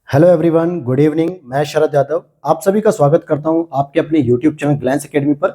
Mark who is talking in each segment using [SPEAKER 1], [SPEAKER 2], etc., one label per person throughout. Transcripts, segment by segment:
[SPEAKER 1] Hello everyone, good evening. मैं शरद यादव आप सभी का स्वागत करता हूं आपके अपने यूट्यूब चैनल ग्लैंस एकेडमी पर।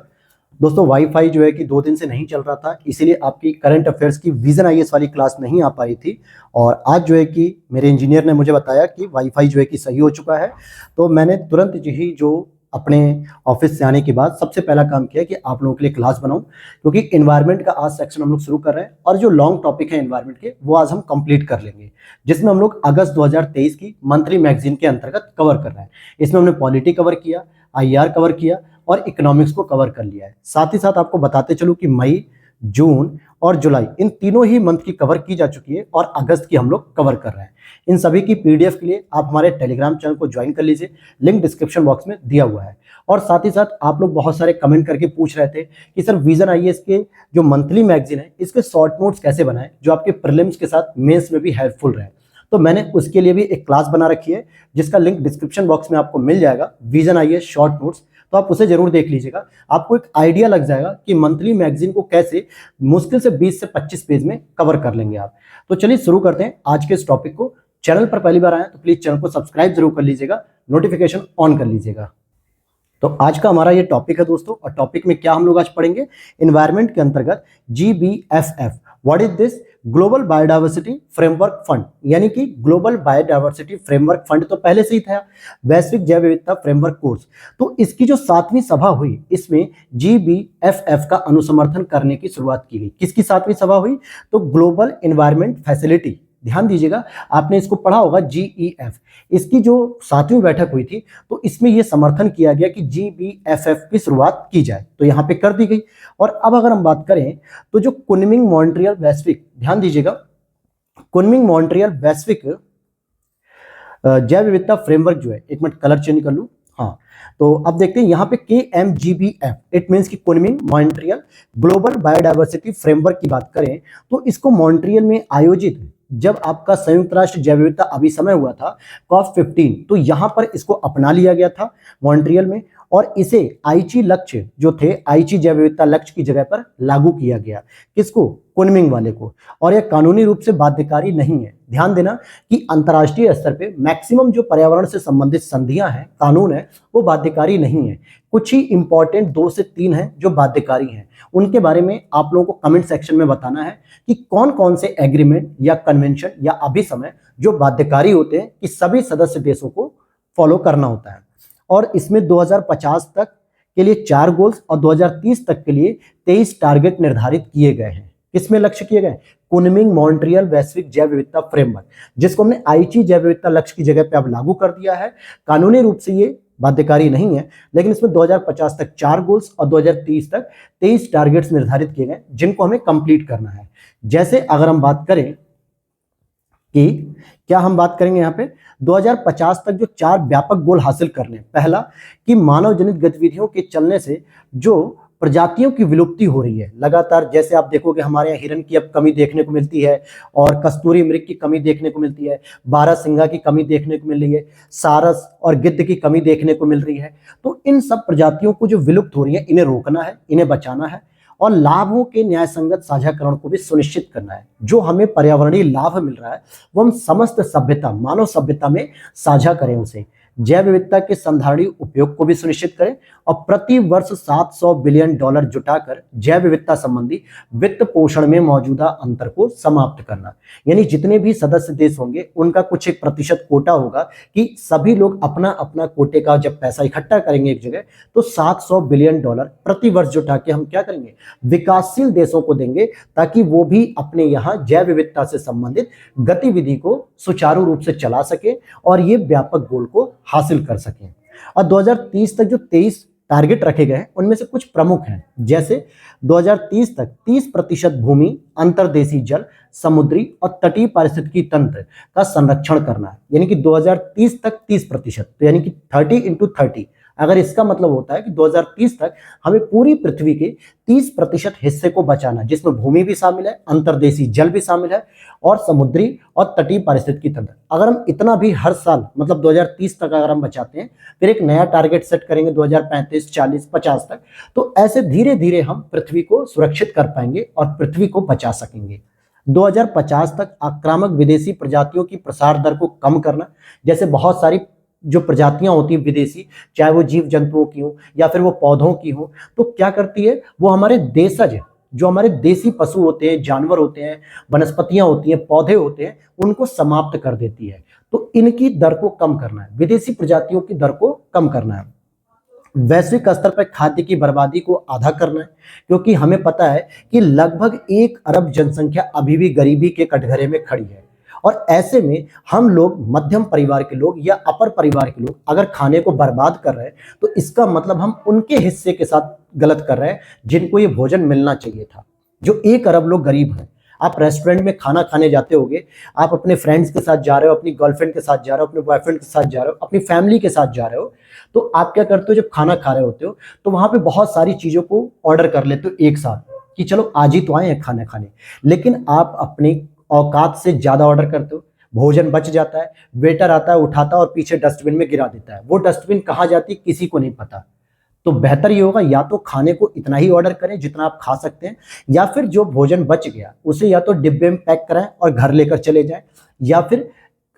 [SPEAKER 1] दोस्तों, वाईफाई जो है कि 2 दिन से नहीं चल रहा था, इसीलिए आपकी करंट अफेयर्स की विजन आईएएस वाली क्लास नहीं आ पाई थी। और आज जो है कि मेरे इंजीनियर ने मुझे बताया कि वाईफाई जो है कि सही हो चुका है। तो मैंने तुरंत ही जो अपने ऑफिस से आने के बाद सबसे पहला काम किया कि आप लोगों के लिए क्लास बनाऊं, क्योंकि इन्वायरमेंट का आज सेक्शन हम लोग शुरू कर रहे हैं और जो लॉन्ग टॉपिक है इन्वायरमेंट के वो आज हम कंप्लीट कर लेंगे, जिसमें हम लोग अगस्त 2023 की मंथली मैगजीन के अंतर्गत कवर कर रहे हैं। इसमें हमने पॉलिटी कवर किया, आईआर कवर किया और इकोनॉमिक्स को कवर कर लिया है। साथ ही साथ आपको बताते चलूं कि मई, जून और जुलाई इन तीनों ही मंथ की कवर की जा चुकी है और अगस्त की हम लोग कवर कर रहे हैं। इन सभी की पीडीएफ के लिए आप हमारे टेलीग्राम चैनल को ज्वाइन कर लीजिए, लिंक डिस्क्रिप्शन बॉक्स में दिया हुआ है। और साथ ही साथ आप लोग बहुत सारे कमेंट करके पूछ रहे थे कि सर विजन आईएएस के जो मंथली मैगजीन है इसके शॉर्ट नोट्स कैसे बनाएं जो आपके प्रीलिम्स के साथ मेंस में भी हेल्पफुल रहे। तो मैंने उसके लिए भी एक क्लास बना रखी है जिसका लिंक डिस्क्रिप्शन बॉक्स में आपको मिल जाएगा, विजन आईएएस शॉर्ट नोट्स। तो आप उसे जरूर देख लीजिएगा, आपको एक आइडिया लग जाएगा कि मंथली मैगजीन को कैसे मुश्किल से 20 से 25 पेज में कवर कर लेंगे आप। तो चलिए शुरू करते हैं आज के इस टॉपिक को। चैनल पर पहली बार आए तो प्लीज चैनल को सब्सक्राइब जरूर कर लीजिएगा, नोटिफिकेशन ऑन कर लीजिएगा। तो आज का हमारा ये टॉपिक है दोस्तों, और टॉपिक में क्या हम लोग आज पढ़ेंगे, एनवायरनमेंट के अंतर्गत GBFF। What is this? Global biodiversity framework fund, यानी कि ग्लोबल बायोडायवर्सिटी फ्रेमवर्क फंड तो पहले से ही था, वैश्विक जैव विविधता फ्रेमवर्क कोर्स। तो इसकी जो 7वीं सभा हुई इसमें GBFF का अनुसमर्थन करने की शुरुआत की गई। किसकी 7वीं सभा हुई? तो ग्लोबल एनवायरनमेंट फैसिलिटी, ध्यान दीजिएगा, आपने इसको पढ़ा होगा GEF। इसकी जो 7वीं बैठक हुई थी तो इसमें यह समर्थन किया गया कि GBFF की शुरुआत की जाए, तो यहां पे कर दी गई। और अब अगर हम बात करें तो जो कुनमिंग मॉन्ट्रियल वैश्विक, ध्यान दीजिएगा, कुनमिंग मॉन्ट्रियल वैश्विक जैव विविधता फ्रेमवर्क जो है, एक मिनट कलर चेंज कर लूं, हाँ। तो अब देखते हैं यहाँ पे KMGBF, इट मीन्स कि Kunming Montreal global biodiversity framework की बात करें तो इसको मॉन्ट्रियल में आयोजित जब आपका संयुक्त राष्ट्र जैव विविधता अभिसमय हुआ था COP15, तो यहां पर इसको अपना लिया गया था मॉन्ट्रियल में, और इसे आईची लक्ष्य जो थे, आईची जैव विविधता लक्ष्य की जगह पर लागू किया गया। किसको? कुनमिंग वाले को। और यह कानूनी रूप से बाध्यकारी नहीं है। ध्यान देना कि अंतर्राष्ट्रीय स्तर पे मैक्सिमम जो पर्यावरण से संबंधित संधियां हैं, कानून है, वो बाध्यकारी नहीं है। कुछ ही इंपॉर्टेंट 2 से 3 हैं जो बाध्यकारी हैं, उनके बारे में आप लोगों को कमेंट सेक्शन में बताना है कि कौन कौन से एग्रीमेंट या कन्वेंशन या अभिसमय जो बाध्यकारी होते हैं कि सभी सदस्य देशों को फॉलो करना होता है। और इसमें 2050 तक के लिए 4 गोल्स और 2030 तक के लिए 23 टारगेट निर्धारित किए गए हैं। किसमें लक्ष्य किए गए? कुनमिंग मॉन्ट्रियल वैश्विक जैव विविधता फ्रेमवर्क, जिसको हमने आईची जैव विविधता लक्ष्य की जगह पे अब लागू कर दिया है। कानूनी रूप से ये बाध्यकारी नहीं है, लेकिन इसमें 2050 तक 4 गोल्स और 2030 तक 23 टारगेट्स निर्धारित किए गए जिनको हमें कंप्लीट करना है। जैसे अगर हम बात करें कि क्या हम बात करेंगे यहाँ पे 2050 तक जो 4 व्यापक गोल हासिल करने। पहला कि मानव जनित गतिविधियों के चलने से जो प्रजातियों की विलुप्ति हो रही है लगातार, जैसे आप देखोगे हमारे यहाँ हिरन की अब कमी देखने को मिलती है, और कस्तूरी मृग की कमी देखने को मिलती है, बारहसिंगा की कमी देखने को मिल रही है, सारस और गिद्ध की कमी देखने को मिल रही है। तो इन सब प्रजातियों को जो विलुप्त हो रही है, इन्हें रोकना है, इन्हें बचाना है, और लाभों के न्यायसंगत साझाकरण को भी सुनिश्चित करना है। जो हमें पर्यावरणीय लाभ मिल रहा है वो हम समस्त सभ्यता, मानव सभ्यता में साझा करें उसे। जैव विविधता के संधारणीय उपयोग को भी सुनिश्चित करें, और प्रति वर्ष $700 बिलियन जुटाकर जैव विविधता संबंधी वित्त पोषण में मौजूदा अंतर को समाप्त करना। यानी जितने भी सदस्य देश होंगे उनका कुछ एक प्रतिशत कोटा होगा कि सभी लोग अपना अपना कोटे का जब पैसा इकट्ठा करेंगे एक जगह, तो $700 बिलियन प्रति वर्ष जुटा के हम क्या करेंगे, विकासशील देशों को देंगे, ताकि वो भी अपने यहाँ जैव विविधता से संबंधित गतिविधि को सुचारू रूप से चला सके और ये व्यापक गोल को हासिल कर सकें। और 2030 तक जो 23 टारगेट रखे गए हैं उनमें से कुछ प्रमुख हैं, जैसे 2030 तक 30% भूमि, अंतर्देशीय जल, समुद्री और तटीय पारिस्थितिकी तंत्र का संरक्षण करना है। यानी कि 2030 तक 30%, तो यानी कि 30 × 30। अगर इसका मतलब होता है कि 2030 तक हमें पूरी पृथ्वी के 30% हिस्से को बचाना, जिसमें भूमि भी शामिल है, अंतर्देशीय जल भी शामिल है, और समुद्री और तटीय पारिस्थितिकी तंत्र। अगर हम इतना भी हर साल मतलब 2030 तक अगर हम बचाते हैं, फिर एक नया टारगेट सेट करेंगे 2035, 40, 50 तक, तो ऐसे धीरे धीरे हम पृथ्वी को सुरक्षित कर पाएंगे और पृथ्वी को बचा सकेंगे। 2050 तक आक्रामक विदेशी प्रजातियों की प्रसार दर को कम करना। जैसे बहुत सारी जो प्रजातियां होती हैं विदेशी, चाहे वो जीव जंतुओं की हो या फिर वो पौधों की हो, तो क्या करती है वो हमारे देशज, जो हमारे देसी पशु होते हैं, जानवर होते हैं, वनस्पतियां होती हैं, पौधे होते हैं, उनको समाप्त कर देती है। तो इनकी दर को कम करना है, विदेशी प्रजातियों की दर को कम करना है। वैश्विक स्तर पर खाद्य की बर्बादी को आधा करना है, क्योंकि हमें पता है कि लगभग 1 अरब जनसंख्या अभी भी गरीबी के कटघरे में खड़ी है। और ऐसे में हम लोग, मध्यम परिवार के लोग या अपर परिवार के लोग, अगर खाने को बर्बाद कर रहे हैं तो इसका मतलब हम उनके हिस्से के साथ गलत कर रहे हैं जिनको ये भोजन मिलना चाहिए था। जो 1 अरब लोग गरीब हैं, आप रेस्टोरेंट में खाना खाने जाते होगे, आप अपने फ्रेंड्स के साथ जा रहे हो, अपनी गर्लफ्रेंड के साथ जा रहे हो, अपने बॉयफ्रेंड के साथ जा रहे हो, अपनी फैमिली के साथ जा रहे हो, तो आप क्या करते हो जब खाना खा रहे होते हो तो वहां पे बहुत सारी चीजों को ऑर्डर कर लेते हो एक साथ कि चलो आज ही तो आए हैं खाना खाने, लेकिन आप अपनी औकात से ज्यादा ऑर्डर करते हो, भोजन बच जाता है, वेटर आता है, उठाता है और पीछे डस्टबिन में गिरा देता है। वो डस्टबिन कहाँ जाती है किसी को नहीं पता। तो बेहतर ये होगा या तो खाने को इतना ही ऑर्डर करें जितना आप खा सकते हैं, या फिर जो भोजन बच गया उसे या तो डिब्बे में पैक कराएं और घर लेकर चले जाएं, या फिर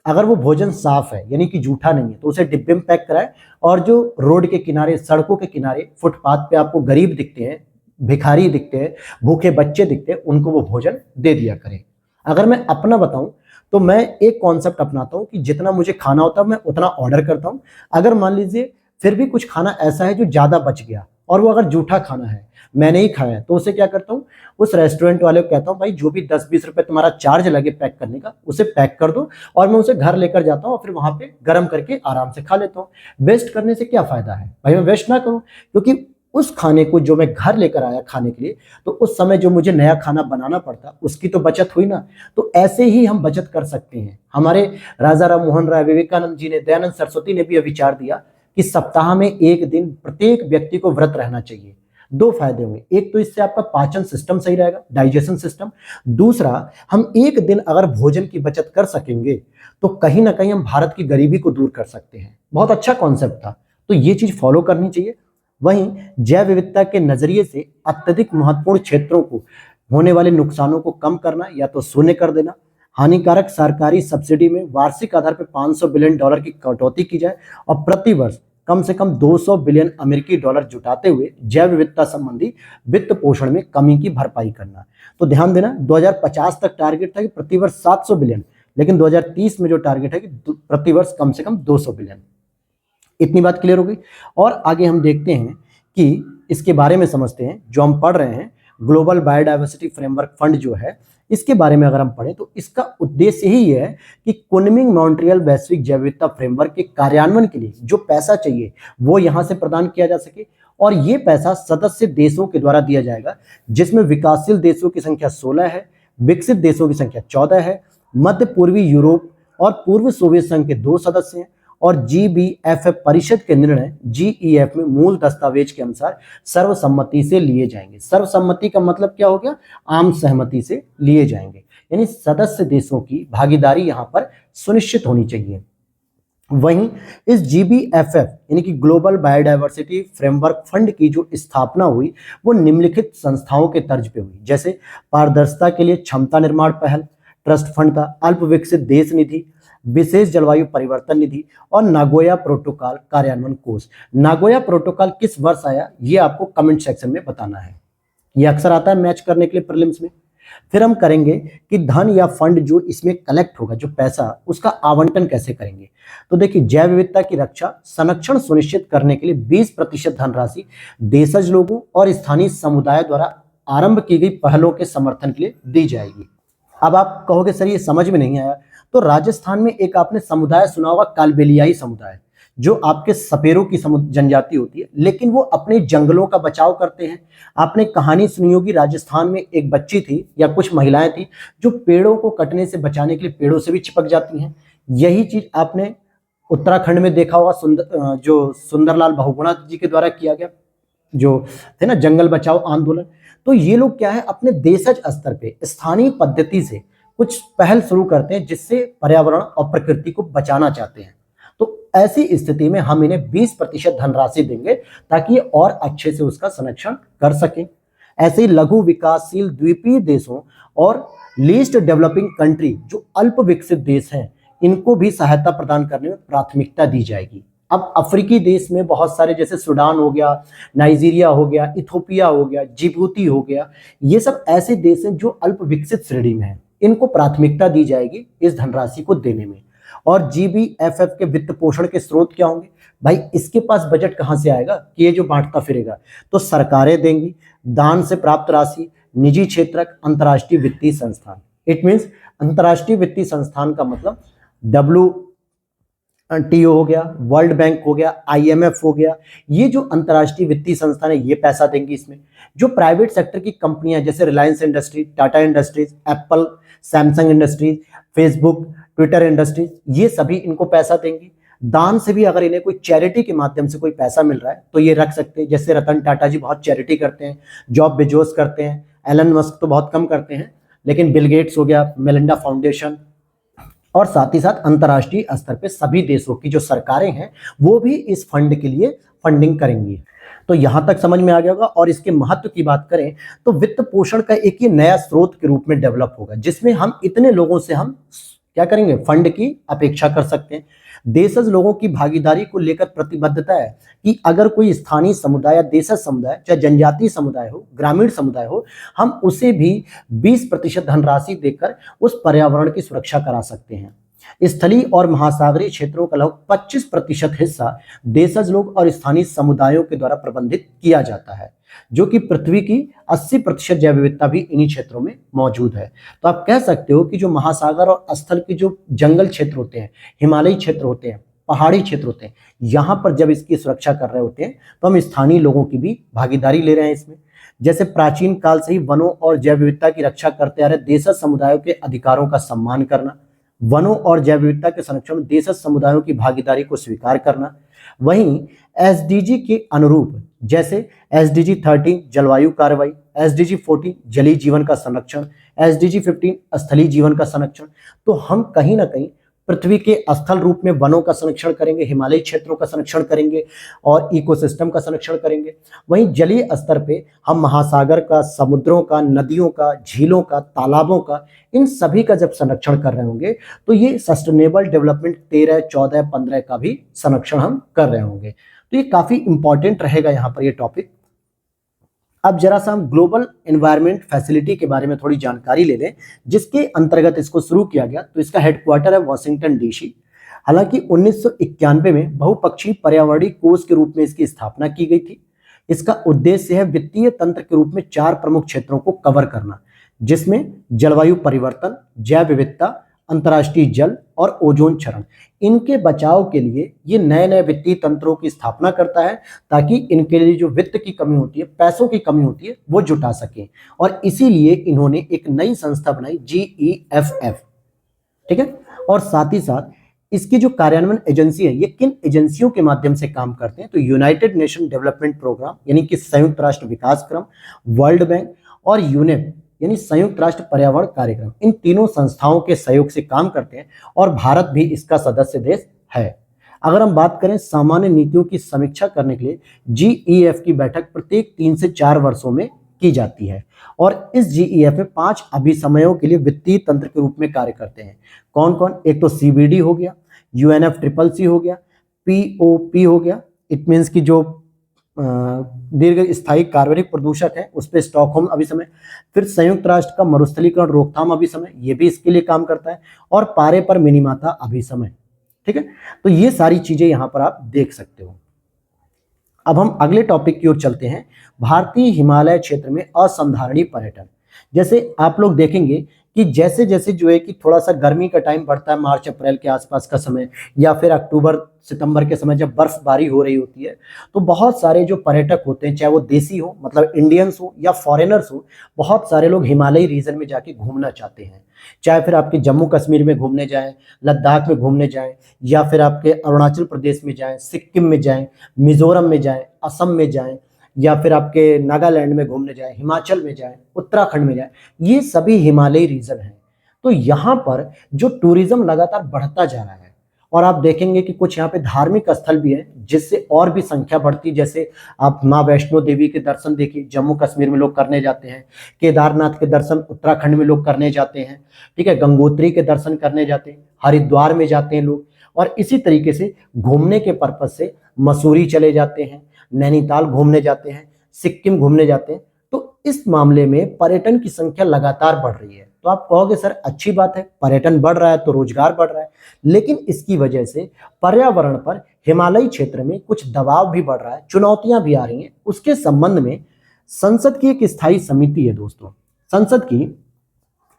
[SPEAKER 1] अगर वो भोजन साफ है यानी कि जूठा नहीं है तो उसे डिब्बे में पैक कराएं, और जो रोड के किनारे, सड़कों के किनारे, फुटपाथ पे आपको गरीब दिखते हैं, भिखारी दिखते हैं, भूखे बच्चे दिखते हैं, उनको वो भोजन दे दिया करें। अगर मैं अपना बताऊं तो मैं एक कॉन्सेप्ट अपनाता हूं कि जितना मुझे खाना होता है मैं उतना ऑर्डर करता हूं। अगर मान लीजिए फिर भी कुछ खाना ऐसा है जो ज्यादा बच गया और वो अगर जूठा खाना है, मैंने ही खाया है, तो उसे क्या करता हूँ, उस रेस्टोरेंट वाले को कहता हूँ भाई जो भी 10-20 रुपए तुम्हारा चार्ज लगे पैक करने का उसे पैक कर दो, और मैं उसे घर लेकर जाता हूँ और फिर वहां पे गर्म करके आराम से खा लेता हूँ। वेस्ट करने से क्या फायदा है भाई, मैं वेस्ट ना करूँ, क्योंकि उस खाने को जो मैं घर लेकर आया खाने के लिए, तो उस समय जो मुझे नया खाना बनाना पड़ता उसकी तो बचत हुई ना। तो ऐसे ही हम बचत कर सकते हैं। हमारे राजा राम मोहन राय, विवेकानंद जी ने, दयानंद सरस्वती ने भी यह विचार दिया कि सप्ताह में एक दिन प्रत्येक व्यक्ति को व्रत रहना चाहिए। 2 फायदे होंगे, एक तो इससे आपका पाचन सिस्टम सही रहेगा, डाइजेशन सिस्टम। दूसरा, हम एक दिन अगर भोजन की बचत कर सकेंगे तो कहीं ना कहीं हम भारत की गरीबी को दूर कर सकते हैं। बहुत अच्छा कॉन्सेप्ट था, तो ये चीज फॉलो करनी चाहिए। वहीं जैव विविधता के नजरिए से अत्यधिक महत्वपूर्ण क्षेत्रों को होने वाले नुकसानों को कम करना या तो शून्य कर देना, हानिकारक सरकारी सब्सिडी में वार्षिक आधार पर $500 बिलियन की कटौती की जाए, और प्रतिवर्ष कम से कम $200 बिलियन अमेरिकी डॉलर जुटाते हुए जैव विविधता संबंधी वित्त पोषण में कमी की भरपाई करना। तो ध्यान देना, 2050 तक टारगेट था कि प्रतिवर्ष 700 बिलियन, लेकिन 2030 में जो टारगेट है कि प्रतिवर्ष कम से कम 200 बिलियन। इतनी बात क्लियर हो गई। और आगे हम देखते हैं कि इसके बारे में समझते हैं, जो हम पढ़ रहे हैं ग्लोबल बायोडायवर्सिटी फ्रेमवर्क फंड जो है, इसके बारे में अगर हम पढ़ें तो इसका उद्देश्य ही यह है कि कुनमिंग मॉन्ट्रियल वैश्विक जैव विविधता फ्रेमवर्क के कार्यान्वयन के लिए जो पैसा चाहिए वो यहां से प्रदान किया जा सके, और ये पैसा सदस्य देशों के द्वारा दिया जाएगा, जिसमें विकासशील देशों की संख्या 16 है, विकसित देशों की संख्या 14 है, मध्य पूर्वी यूरोप और पूर्व सोवियत संघ के 2 सदस्य हैं, और GBFF परिषद के निर्णय GEF में मूल दस्तावेज के अनुसार सर्वसम्मति से लिए जाएंगे। सर्वसम्मति का मतलब क्या हो गया, आम सहमति से लिए जाएंगे, यानी सदस्य देशों की भागीदारी यहां पर सुनिश्चित होनी चाहिए। वहीं इस GBFF यानी कि ग्लोबल बायोडायवर्सिटी फ्रेमवर्क फंड की जो स्थापना हुई वो निम्नलिखित संस्थाओं के तर्ज पे हुई, जैसे पारदर्शिता के लिए क्षमता निर्माण पहल ट्रस्ट फंड था, अल्प विकसित देश निधि, विशेष जलवायु परिवर्तन निधि, और नागोया प्रोटोकॉल कार्यान्वयन कोष। नागोया प्रोटोकॉल किस वर्ष आया ये आपको कमेंट सेक्शन में बताना है, ये अक्सर आता है मैच करने के लिए प्रीलिम्स में। फिर हम करेंगे कि धन या फंड जो इसमें कलेक्ट होगा, जो पैसा, उसका आवंटन कैसे करेंगे। तो देखिए, जैव विविधता की रक्षा संरक्षण सुनिश्चित करने के लिए 20% धनराशि देशज लोगों और स्थानीय समुदाय द्वारा आरंभ की गई पहलों के समर्थन के लिए दी जाएगी। अब आप कहोगे सर ये समझ में नहीं आया, तो राजस्थान में एक आपने समुदाय सुना होगा, कालबेलियाई समुदाय, जो आपके सपेरों की जनजाति होती है, लेकिन वो अपने जंगलों का बचाव करते हैं। आपने कहानी सुनी होगी, राजस्थान में एक बच्ची थी या कुछ महिलाएं थी जो पेड़ों को कटने से बचाने के लिए पेड़ों से भी चिपक जाती हैं। यही चीज आपने उत्तराखंड में देखा होगा, जो सुंदरलाल बहुगुणा जी के द्वारा किया गया, जो थे ना जंगल बचाओ आंदोलन। तो ये लोग क्या है, अपने देशज स्तर पे स्थानीय पद्धति से कुछ पहल शुरू करते हैं जिससे पर्यावरण और प्रकृति को बचाना चाहते हैं। तो ऐसी स्थिति में हम इन्हें 20% धनराशि देंगे ताकि ये और अच्छे से उसका संरक्षण कर सकें। ऐसे ही लघु विकासशील द्वीपीय देशों और लीस्ट डेवलपिंग कंट्री जो अल्प विकसित देश हैं, इनको भी सहायता प्रदान करने में प्राथमिकता दी जाएगी। अब अफ्रीकी देश में बहुत सारे, जैसे सूडान हो गया, नाइजीरिया हो गया, इथोपिया हो गया, जिबूती हो गया, ये सब ऐसे देश हैं जो अल्प विकसित श्रेणी में हैं, इनको प्राथमिकता दी जाएगी इस धनराशि को देने में। और जीबीएफएफ के वित्त पोषण के स्रोत क्या होंगे? भाई इसके पास बजट कहां से आएगा कि ये जो बांटता फिरेगा? तो सरकारें देंगी, दान से प्राप्त राशि, निजी क्षेत्रक, अंतर्राष्ट्रीय वित्तीय संस्थान। इट मीन्स अंतर्राष्ट्रीय वित्तीय संस्थान का मतलब WTO हो गया, वर्ल्ड बैंक हो गया, IMF हो गया, ये जो अंतर्राष्ट्रीय वित्तीय संस्थान है ये पैसा देंगी इसमें। जो प्राइवेट सेक्टर की कंपनियां जैसे Reliance industries, Tata industries, Apple, Samsung industries, Facebook, Twitter industries, ये सभी इनको पैसा देंगी। दान से भी अगर इन्हें कोई चैरिटी के माध्यम से कोई पैसा मिल रहा है तो ये रख सकते हैं। जैसे रतन टाटा जी बहुत चैरिटी करते हैं, जॉब बेजोस करते हैं, एलन मस्क तो बहुत कम करते हैं, लेकिन बिल गेट्स हो गया, मेलिंडा फाउंडेशन, और साथ ही साथ अंतर्राष्ट्रीय स्तर पे सभी देशों की जो सरकारें हैं वो भी इस फंड के लिए फंडिंग करेंगी। तो यहां तक समझ में आ गया होगा। और इसके महत्व की बात करें तो वित्त पोषण का एक ये नया स्रोत के रूप में डेवलप होगा, जिसमें हम इतने लोगों से हम क्या करेंगे, फंड की अपेक्षा कर सकते हैं। देशज लोगों की भागीदारी को लेकर प्रतिबद्धता है कि अगर कोई स्थानीय समुदाय या देशज समुदाय, चाहे जनजातीय समुदाय हो, ग्रामीण समुदाय हो, हम उसे भी 20% धनराशि देकर उस पर्यावरण की सुरक्षा करा सकते हैं। स्थलीय और महासागरीय क्षेत्रों का लगभग 25% हिस्सा देशज लोग और स्थानीय समुदायों के द्वारा प्रबंधित किया जाता है, जो कि पृथ्वी की 80% जैव विविधता भी इन्हीं क्षेत्रों में मौजूद है। तो आप कह सकते हो कि जो महासागर और स्थल के जो जंगल क्षेत्र होते हैं, हिमालयी क्षेत्र होते हैं, पहाड़ी क्षेत्र होते हैं, यहाँ पर जब इसकी सुरक्षा कर रहे होते हैं तो हम स्थानीय लोगों की भी भागीदारी ले रहे हैं इसमें। जैसे प्राचीन काल से ही वनों और जैव विविधता की रक्षा करते आ रहे देशज समुदायों के अधिकारों का सम्मान करना, वनों और जैव विविधता के संरक्षण में देशज समुदायों की भागीदारी को स्वीकार करना। वहीं एसडीजी के अनुरूप जैसे एसडीजी 13 जलवायु कार्रवाई, एसडीजी 14 जलीय जीवन का संरक्षण, एसडीजी 15 स्थलीय जीवन का संरक्षण, तो हम कहीं ना कहीं पृथ्वी के स्थल रूप में वनों का संरक्षण करेंगे, हिमालयी क्षेत्रों का संरक्षण करेंगे और इकोसिस्टम का संरक्षण करेंगे। वहीं जलीय स्तर पे हम महासागर का, समुद्रों का, नदियों का, झीलों का, तालाबों का, इन सभी का जब संरक्षण कर रहे होंगे तो ये सस्टेनेबल डेवलपमेंट 13, 14, 15 का भी संरक्षण हम कर रहे होंगे। तो ये काफी इंपॉर्टेंट रहेगा यहाँ पर ये टॉपिक। अब जरा सा हम ग्लोबल एनवायरनमेंट फैसिलिटी के बारे में थोड़ी जानकारी ले लें, जिसके अंतर्गत इसको शुरू किया गया। तो इसका हेडक्वार्टर है वाशिंगटन डीसी। हालांकि 1991 में बहुपक्षीय पर्यावरणीय कोष के रूप में इसकी स्थापना की गई थी। इसका उद्देश्य है वित्तीय तंत्र के रूप में 4 प्रमुख क्षेत्रों को कवर करना, जिसमें जलवायु परिवर्तन, जैव विविधता, अंतर्राष्ट्रीय जल और ओजोन क्षरण, इनके बचाव के लिए ये नए नए वित्तीय तंत्रों की स्थापना करता है, ताकि इनके लिए जो वित्त की कमी होती है, पैसों की कमी होती है, वो जुटा सके। और इसीलिए इन्होंने एक नई संस्था बनाई, GEFF, ठीक है। और साथ ही साथ इसकी जो कार्यान्वयन एजेंसी है, ये किन एजेंसियों के माध्यम से काम करते हैं? तो यूनाइटेड नेशन डेवलपमेंट प्रोग्राम यानी कि संयुक्त राष्ट्र विकास क्रम, वर्ल्ड बैंक और यूनेप यानी संयुक्त राष्ट्र पर्यावरण कार्यक्रम, इन तीनों संस्थाओं के सहयोग से काम करते हैं और भारत भी इसका सदस्य देश है। अगर हम बात करें सामान्य नीतियों की समीक्षा करने के लिए GEF की बैठक प्रत्येक 3 से 4 वर्षों में की जाती है और इस GEF में 5 अभिसमयों के लिए वित्तीय तंत्र के रूप में कार्य करते हैं। कौन कौन? एक तो CBD हो गया, UNFCCC हो गया, POP हो गया, इट मीन्स की जो दीर्घ स्थायी कार्बनिक प्रदूषक है उस पर स्टॉकहोम अभिसमय, फिर संयुक्त राष्ट्र का मरुस्थलीकरण रोकथाम अभिसमय, ये भी इसके लिए काम करता है, और पारे पर मिनीमाता अभिसमय, ठीक है। तो ये सारी चीजें यहां पर आप देख सकते हो। अब हम अगले टॉपिक की ओर चलते हैं, भारतीय हिमालय क्षेत्र में असंधारणीय पर्यटन। जैसे आप लोग देखेंगे कि जैसे जैसे जो है कि थोड़ा सा गर्मी का टाइम बढ़ता है, मार्च अप्रैल के आसपास का समय या फिर अक्टूबर सितंबर के समय जब बर्फबारी हो रही होती है, तो बहुत सारे जो पर्यटक होते हैं, चाहे वो देसी हो मतलब इंडियंस हो या फॉरेनर्स हो, बहुत सारे लोग हिमालयी रीजन में जाके घूमना चाहते हैं। चाहे फिर आपके जम्मू कश्मीर में घूमने जाएं, लद्दाख में घूमने जाएं, या फिर आपके अरुणाचल प्रदेश में जाएं, सिक्किम में जाएं, मिजोरम में जाएं, असम में जाएं, या फिर आपके नागालैंड में घूमने जाएं, हिमाचल में जाएं, उत्तराखंड में जाएं, ये सभी हिमालयी रीजन हैं। तो यहाँ पर जो टूरिज्म लगातार बढ़ता जा रहा है और आप देखेंगे कि कुछ यहाँ पे धार्मिक स्थल भी है जिससे और भी संख्या बढ़ती। जैसे आप माँ वैष्णो देवी के दर्शन देखिए, जम्मू कश्मीर में लोग करने जाते हैं। केदारनाथ के दर्शन उत्तराखंड में लोग करने जाते हैं। ठीक है, गंगोत्री के दर्शन करने जाते हैं, हरिद्वार में जाते हैं लोग। और इसी तरीके से घूमने के पर्पज से मसूरी चले जाते हैं, नैनीताल घूमने जाते हैं, सिक्किम घूमने जाते हैं। तो इस मामले में पर्यटन की संख्या लगातार बढ़ रही है। तो आप कहोगे सर अच्छी बात है, पर्यटन बढ़ रहा है तो रोजगार बढ़ रहा है, लेकिन इसकी वजह से पर्यावरण पर हिमालयी क्षेत्र में कुछ दबाव भी बढ़ रहा है, चुनौतियां भी आ रही हैं। उसके संबंध में संसद की एक स्थायी समिति है दोस्तों, संसद की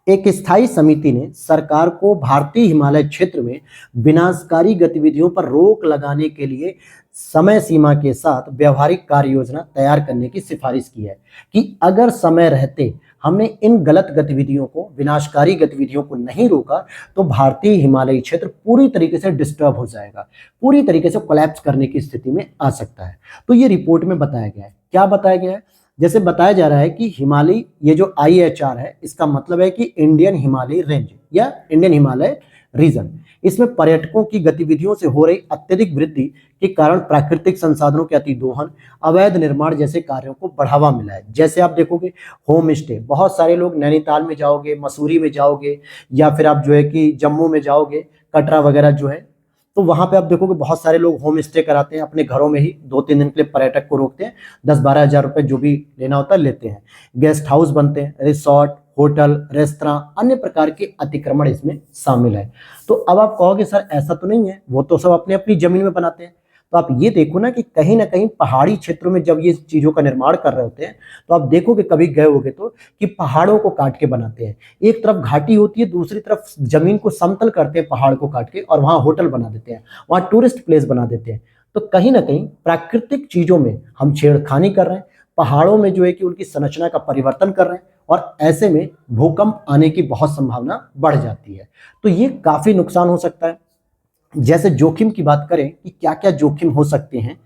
[SPEAKER 1] एक स्थायी समिति ने सरकार को भारतीय हिमालय क्षेत्र में विनाशकारी गतिविधियों पर रोक लगाने के लिए समय सीमा के साथ व्यवहारिक कार्य योजना तैयार करने की सिफारिश की है कि अगर समय रहते हमने इन गलत गतिविधियों को, विनाशकारी गतिविधियों को नहीं रोका तो भारतीय हिमालयी क्षेत्र पूरी तरीके से डिस्टर्ब हो जाएगा, पूरी तरीके से कोलैप्स करने की स्थिति में आ सकता है। तो ये रिपोर्ट में बताया गया है। क्या बताया गया है? जैसे बताया जा रहा है कि हिमालय, ये जो IHR है, इसका मतलब है कि इंडियन हिमालय रेंज या इंडियन हिमालय रीजन, इसमें पर्यटकों की गतिविधियों से हो रही अत्यधिक वृद्धि के कारण प्राकृतिक संसाधनों के अतिदोहन, अवैध निर्माण जैसे कार्यों को बढ़ावा मिला है। जैसे आप देखोगे होम स्टे, बहुत सारे लोग नैनीताल में जाओगे, मसूरी में जाओगे, या फिर आप जो है कि जम्मू में जाओगे, कटरा वगैरह जो है, तो वहां पे आप देखोगे बहुत सारे लोग होम स्टे कराते हैं अपने घरों में ही, 2-3 दिन के लिए पर्यटक को रोकते हैं, 10-12 हजार रुपए जो भी लेना होता है लेते हैं। गेस्ट हाउस बनते हैं, रिसोर्ट, होटल, रेस्तरां, अन्य प्रकार के अतिक्रमण इसमें शामिल है। तो अब आप कहोगे सर ऐसा तो नहीं है, वो तो सब अपने अपनी जमीन में बनाते हैं। तो आप ये देखो ना कि कहीं ना कहीं पहाड़ी क्षेत्रों में जब ये चीजों का निर्माण कर रहे होते हैं, तो आप देखोगे, कभी गए होगे तो, कि पहाड़ों को काट के बनाते हैं। एक तरफ घाटी होती है, दूसरी तरफ जमीन को समतल करते हैं पहाड़ को काट के, और वहां होटल बना देते हैं, वहां टूरिस्ट प्लेस बना देते हैं। तो कहीं ना कहीं प्राकृतिक चीजों में हम छेड़खानी कर रहे हैं, पहाड़ों में जो है कि उनकी संरचना का परिवर्तन कर रहे हैं, और ऐसे में भूकंप आने की बहुत संभावना बढ़ जाती है। तो ये काफी नुकसान हो सकता है। जैसे जोखिम की बात करें कि क्या क्या जोखिम हो सकते हैं,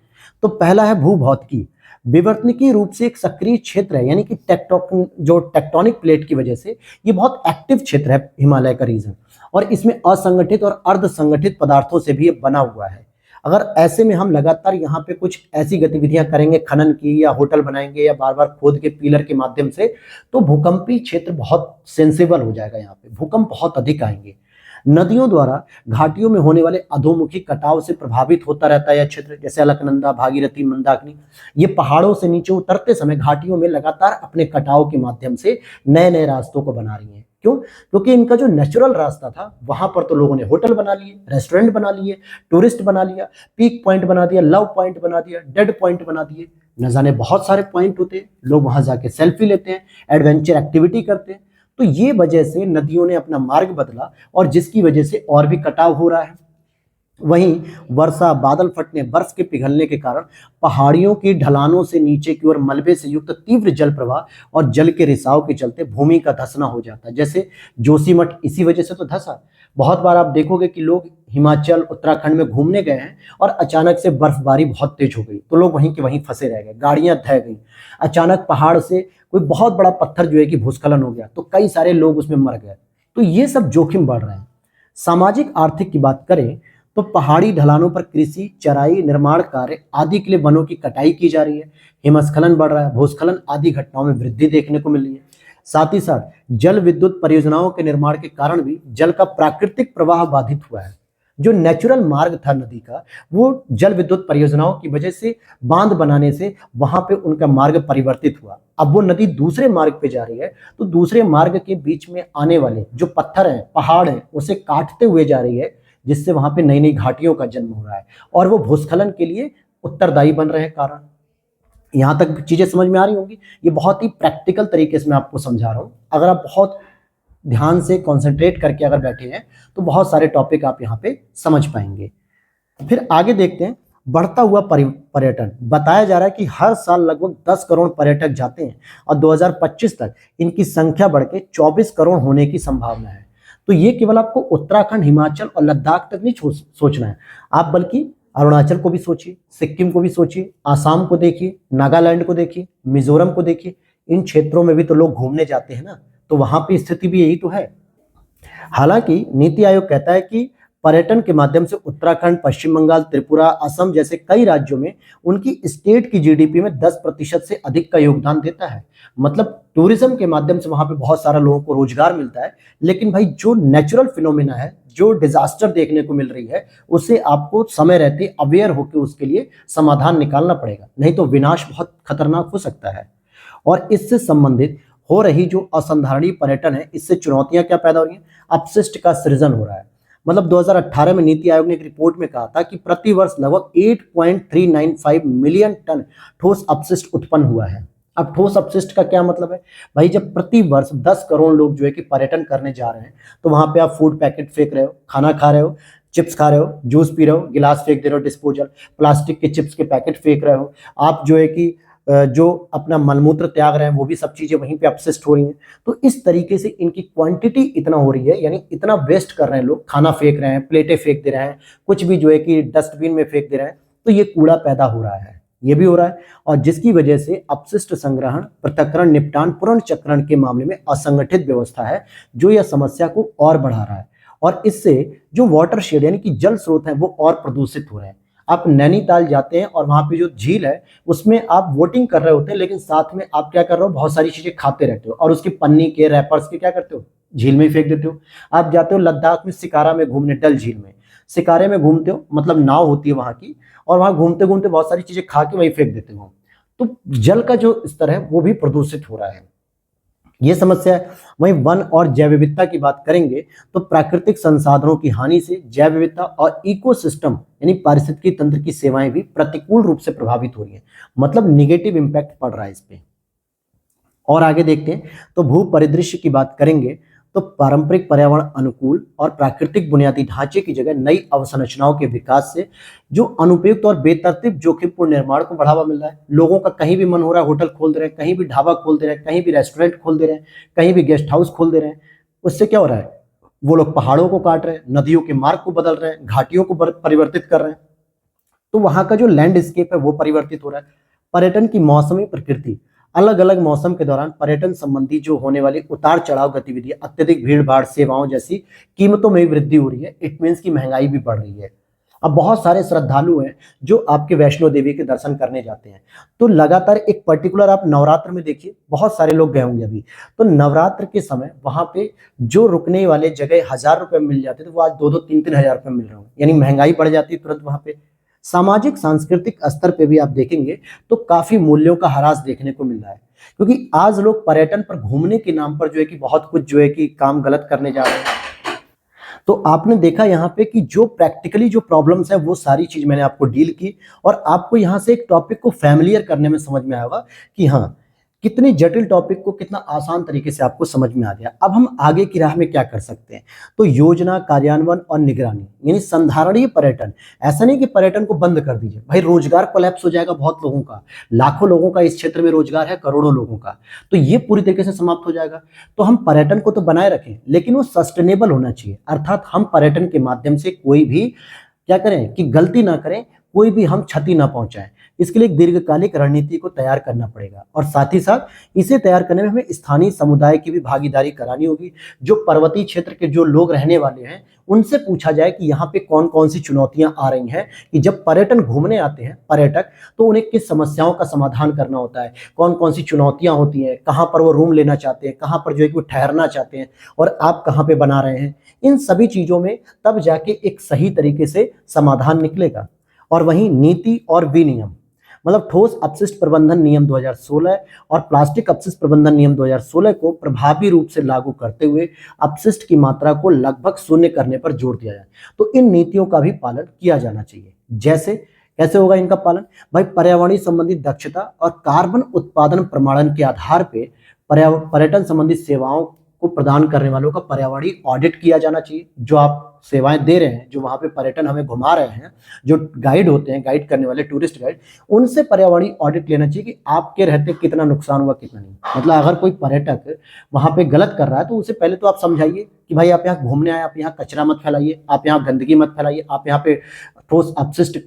[SPEAKER 1] तो पहला है भूभौतिकी। विवर्तनिकी रूप से एक सक्रिय क्षेत्र है, यानी कि टेक्टोनिक प्लेट की वजह से ये बहुत एक्टिव क्षेत्र है हिमालय का रीजन, और इसमें असंगठित और अर्ध संगठित पदार्थों से भी ये बना हुआ है। अगर ऐसे में हम लगातार यहाँ पे कुछ ऐसी गतिविधियां करेंगे, खनन की, या होटल बनाएंगे, या बार बार खोद के पिलर के माध्यम से, तो भूकंपी क्षेत्र बहुत सेंसिबल हो जाएगा, यहाँ पे भूकंप बहुत अधिक आएंगे। नदियों द्वारा घाटियों में होने वाले अधोमुखी कटाव से प्रभावित होता रहता है यह क्षेत्र, जैसे अलकनंदा, भागीरथी, मंदाकिनी, ये पहाड़ों से नीचे उतरते समय घाटियों में लगातार अपने कटाव के माध्यम से नए नए रास्तों को बना रही हैं। क्यों? क्योंकि इनका जो नेचुरल रास्ता था वहां पर तो लोगों ने होटल बना लिए, रेस्टोरेंट बना लिए, टूरिस्ट बना लिया, पीक पॉइंट बना दिया, लव पॉइंट बना दिया, डेड पॉइंट बना दिए, न जाने बहुत सारे पॉइंट होते हैं। लोग वहां जाके सेल्फी लेते हैं, एडवेंचर एक्टिविटी करते हैं। तो ये वजह से नदियों ने अपना मार्ग बदला, और जिसकी वजह से और भी कटाव हो रहा है। वहीं वर्षा, बादल फटने, बर्फ के पिघलने के कारण पहाड़ियों की ढलानों से नीचे की ओर मलबे से युक्त तीव्र जल प्रवाह और जल के रिसाव के चलते भूमि का धंसना हो जाता है। जैसे जोशीमठ इसी वजह से तो धंसा। बहुत बार आप देखोगे कि लोग हिमाचल, उत्तराखंड में घूमने गए हैं और अचानक से बर्फबारी बहुत तेज हो गई, तो लोग वहीं के वहीं फंसे रह गए, गाड़ियां ढह गई। अचानक पहाड़ से कोई बहुत बड़ा पत्थर जो है कि भूस्खलन हो गया, तो कई सारे लोग उसमें मर गए। तो ये सब जोखिम बढ़ रहे हैं। सामाजिक आर्थिक की बात करें तो पहाड़ी ढलानों पर कृषि, चराई, निर्माण कार्य आदि के लिए वनों की कटाई की जा रही है, हिमस्खलन बढ़ रहा है, भूस्खलन आदि घटनाओं में वृद्धि देखने को मिल रही है। साथ ही साथ जल विद्युत परियोजनाओं के निर्माण के कारण भी जल का प्राकृतिक प्रवाह बाधित हुआ है। जो नेचुरल मार्ग था नदी का, वो जल विद्युत परियोजनाओं की वजह से, बांध बनाने से वहां पे उनका मार्ग परिवर्तित हुआ। अब वो नदी दूसरे मार्ग पे जा रही है, तो दूसरे मार्ग के बीच में आने वाले जो पत्थर हैं, पहाड़ हैं, उसे काटते हुए जा रही है, जिससे वहां पे नई नई घाटियों का जन्म हो रहा है, और वो भूस्खलन के लिए उत्तरदायी बन रहे हैं कारण। यहां तक चीजें समझ में आ रही होंगी। ये बहुत ही प्रैक्टिकल तरीके से मैं आपको समझा रहा हूं। अगर आप बहुत ध्यान से कंसंट्रेट करके अगर बैठे हैं तो बहुत सारे टॉपिक आप यहाँ पे समझ पाएंगे। फिर आगे देखते हैं बढ़ता हुआ पर्यटन। बताया जा रहा है कि हर साल लगभग 10 करोड़ पर्यटक जाते हैं, और 2025 तक इनकी संख्या बढ़ के 24 करोड़ होने की संभावना है। तो ये केवल आपको उत्तराखंड, हिमाचल और लद्दाख तक नहीं सोचना है, आप बल्कि अरुणाचल को भी सोचिए, सिक्किम को भी सोचिए, आसाम को देखिए, नागालैंड को देखिए, मिजोरम को देखिए। इन क्षेत्रों में भी तो लोग घूमने जाते हैं ना, तो वहां पे स्थिति भी यही तो है। हालांकि नीति आयोग कहता है कि पर्यटन के माध्यम से उत्तराखंड, पश्चिम बंगाल, त्रिपुरा, असम जैसे कई राज्यों में उनकी स्टेट की जीडीपी में 10% से अधिक का योगदान देता है। मतलब टूरिज्म के माध्यम से वहां पे बहुत सारा लोगों को रोजगार मिलता है। लेकिन भाई जो नेचुरल फिनोमिना है, जो डिजास्टर देखने को मिल रही है, उससे आपको समय रहते अवेयर होकर उसके लिए समाधान निकालना पड़ेगा, नहीं तो विनाश बहुत खतरनाक हो सकता है। और इससे संबंधित हो रही जो असंधारणीय पर्यटन है, इससे चुनौतियां क्या पैदा हो रही हैं? अपशिष्ट का सृजन हो रहा है। मतलब 2018 में नीति आयोग ने एक रिपोर्ट में कहा था कि प्रति वर्ष लगभग 8.395 मिलियन टन ठोस अपशिष्ट उत्पन्न हुआ है। अब ठोस अपशिष्ट का क्या मतलब है? भाई जब प्रति वर्ष 10 करोड़ लोग जो है कि पर्यटन करने जा रहे हैं, तो वहां पे आप फूड पैकेट फेंक रहे हो, खाना खा रहे हो, चिप्स खा रहे हो, जूस पी रहे हो, गिलास फेंक दे रहे हो, डिस्पोजल प्लास्टिक के चिप्स के पैकेट फेंक रहे हो, आप जो है कि जो अपना मलमूत्र त्याग रहे हैं, वो भी सब चीजें वहीं पे अपशिष्ट हो रही हैं। तो इस तरीके से इनकी क्वांटिटी इतना हो रही है, यानी इतना वेस्ट कर रहे हैं लोग, खाना फेंक रहे हैं, प्लेटें फेंक दे रहे हैं, कुछ भी जो है कि डस्टबिन में फेंक दे रहे हैं, तो ये कूड़ा पैदा हो रहा है, ये भी हो रहा है। और जिसकी वजह से अपशिष्ट संग्रहण, पृथक्करण, निपटान, पुनर्चक्रण के मामले में असंगठित व्यवस्था है, जो यह समस्या को और बढ़ा रहा है। और इससे जो वाटर शेड यानी कि जल स्रोत हैं, वो और प्रदूषित हो रहे हैं। आप नैनीताल जाते हैं और वहां पे जो झील है, उसमें आप बोटिंग कर रहे होते हैं, लेकिन साथ में आप क्या कर रहे हो? बहुत सारी चीजें खाते रहते हो और उसकी पन्नी के, रैपर्स के क्या करते हो? झील में ही फेंक देते हो। आप जाते हो लद्दाख में शिकारा में घूमने, डल झील में शिकारे में घूमते हो, मतलब नाव होती है वहां की, और वहां घूमते घूमते बहुत सारी चीजें खा के वहीं फेंक देते हो। तो जल का जो स्तर है वो भी प्रदूषित हो रहा है, ये समस्या है। वहीं वन और जैव विविधता की बात करेंगे तो प्राकृतिक संसाधनों की हानि से जैव विविधता और इकोसिस्टम यानी पारिस्थितिकी तंत्र की सेवाएं भी प्रतिकूल रूप से प्रभावित हो रही हैं। मतलब निगेटिव इंपैक्ट पड़ रहा है इस पे। और आगे देखते हैं तो भू परिदृश्य की बात करेंगे तो पारंपरिक पर्यावरण अनुकूल और प्राकृतिक बुनियादी ढांचे की जगह नई अवसंरचनाओं के विकास से जो अनुपयुक्त और बेतरतीब जोखिमपूर्ण निर्माण को बढ़ावा मिल रहा है। लोगों का कहीं भी मन हो रहा है होटल खोल दे रहे हैं, कहीं भी ढाबा खोल दे रहे हैं, कहीं भी रेस्टोरेंट खोल दे रहे हैं, कहीं भी गेस्ट हाउस खोल दे रहे हैं। उससे क्या हो रहा है? वो लोग पहाड़ों को काट रहे हैं, नदियों के मार्ग को बदल रहे हैं, घाटियों को परिवर्तित कर रहे हैं। तो वहां का जो लैंडस्केप है वो परिवर्तित हो रहा है। पर्यटन की मौसमी प्रकृति, अलग अलग मौसम के दौरान पर्यटन संबंधी जो होने वाली उतार चढ़ाव गतिविधियां, अत्यधिक भीड़ भाड़, सेवाओं जैसी कीमतों में वृद्धि हो रही है। इट मीन्स की महंगाई भी बढ़ रही है। अब बहुत सारे श्रद्धालु हैं जो आपके वैष्णो देवी के दर्शन करने जाते हैं, तो लगातार एक पर्टिकुलर आप नवरात्र में देखिए, बहुत सारे लोग गए होंगे अभी, तो नवरात्र के समय वहां पे जो रुकने वाले जगह 1,000 रुपए मिल जाते थे, वो आज 2-3 हज़ार रुपए मिल रहे होंगे, यानी महंगाई बढ़ जाती है तुरंत वहां पे। सामाजिक सांस्कृतिक स्तर पे भी आप देखेंगे तो काफी मूल्यों का ह्रास देखने को मिल रहा है, क्योंकि आज लोग पर्यटन पर घूमने के नाम पर जो है कि बहुत कुछ जो है कि काम गलत करने जा रहे हैं। तो आपने देखा यहाँ पे कि जो प्रैक्टिकली जो प्रॉब्लम्स है वो सारी चीज मैंने आपको डील की, और आपको यहाँ से एक टॉपिक को फैमिलियर करने में समझ में आएगा कि हाँ, कितने जटिल टॉपिक को कितना आसान तरीके से आपको समझ में आ गया। अब हम आगे की राह में क्या कर सकते हैं? तो योजना, कार्यान्वयन और निगरानी, यानी संधारणीय पर्यटन। ऐसा नहीं कि पर्यटन को बंद कर दीजिए, भाई रोजगार कोलैप्स हो जाएगा बहुत लोगों का, लाखों लोगों का इस क्षेत्र में रोजगार है, करोड़ों लोगों का, तो ये पूरी तरीके से समाप्त हो जाएगा। तो हम पर्यटन को तो बनाए रखें, लेकिन वो सस्टेनेबल होना चाहिए, अर्थात हम पर्यटन के माध्यम से कोई भी क्या करें कि गलती ना करें, कोई भी हम क्षति ना पहुंचाएं। इसके लिए एक दीर्घकालिक रणनीति को तैयार करना पड़ेगा, और साथ ही साथ इसे तैयार करने में हमें स्थानीय समुदाय की भी भागीदारी करानी होगी। जो पर्वतीय क्षेत्र के जो लोग रहने वाले हैं, उनसे पूछा जाए कि यहाँ पे कौन कौन सी चुनौतियां आ रही हैं, कि जब पर्यटन घूमने आते हैं पर्यटक, तो उन्हें किस समस्याओं का समाधान करना होता है, कौन कौन सी चुनौतियां होती हैं, कहाँ पर वो रूम लेना चाहते हैं, कहाँ पर जो है कि वो ठहरना चाहते हैं, और आप कहाँ पे बना रहे हैं। इन सभी चीजों में तब जाके एक सही तरीके से समाधान निकलेगा। और वहीं नीति और विनियम, मतलब ठोस अपशिष्ट प्रबंधन नियम 2016 और प्लास्टिक अपशिष्ट प्रबंधन नियम 2016 को प्रभावी रूप से लागू करते हुए अपशिष्ट की मात्रा को लगभग शून्य करने पर जोर दिया जाए। तो इन नीतियों का भी पालन किया जाना चाहिए। जैसे कैसे होगा इनका पालन? भाई पर्यावरणीय संबंधी दक्षता और कार्बन उत्पादन प्रमाणन के आधार पर पर्यटन संबंधी सेवाओं को प्रदान करने वालों का पर्यावरणीय ऑडिट किया जाना चाहिए। जो आप सेवाएं दे रहे हैं, जो वहां पे पर्यटन हमें घुमा रहे हैं, जो गाइड होते हैं, गाइड करने वाले टूरिस्ट गाइड, उनसे पर्यावरणीय ऑडिट लेना चाहिए कि आपके रहते कितना नुकसान हुआ, कितना नहीं। मतलब अगर कोई पर्यटक वहां पे गलत कर रहा है, तो उसे पहले तो आप समझाइए कि भाई आप यहाँ घूमने आए, आप यहाँ कचरा मत फैलाइए, आप यहाँ गंदगी मत फैलाइए, आप यहाँ पे ठोस अपशिष्ट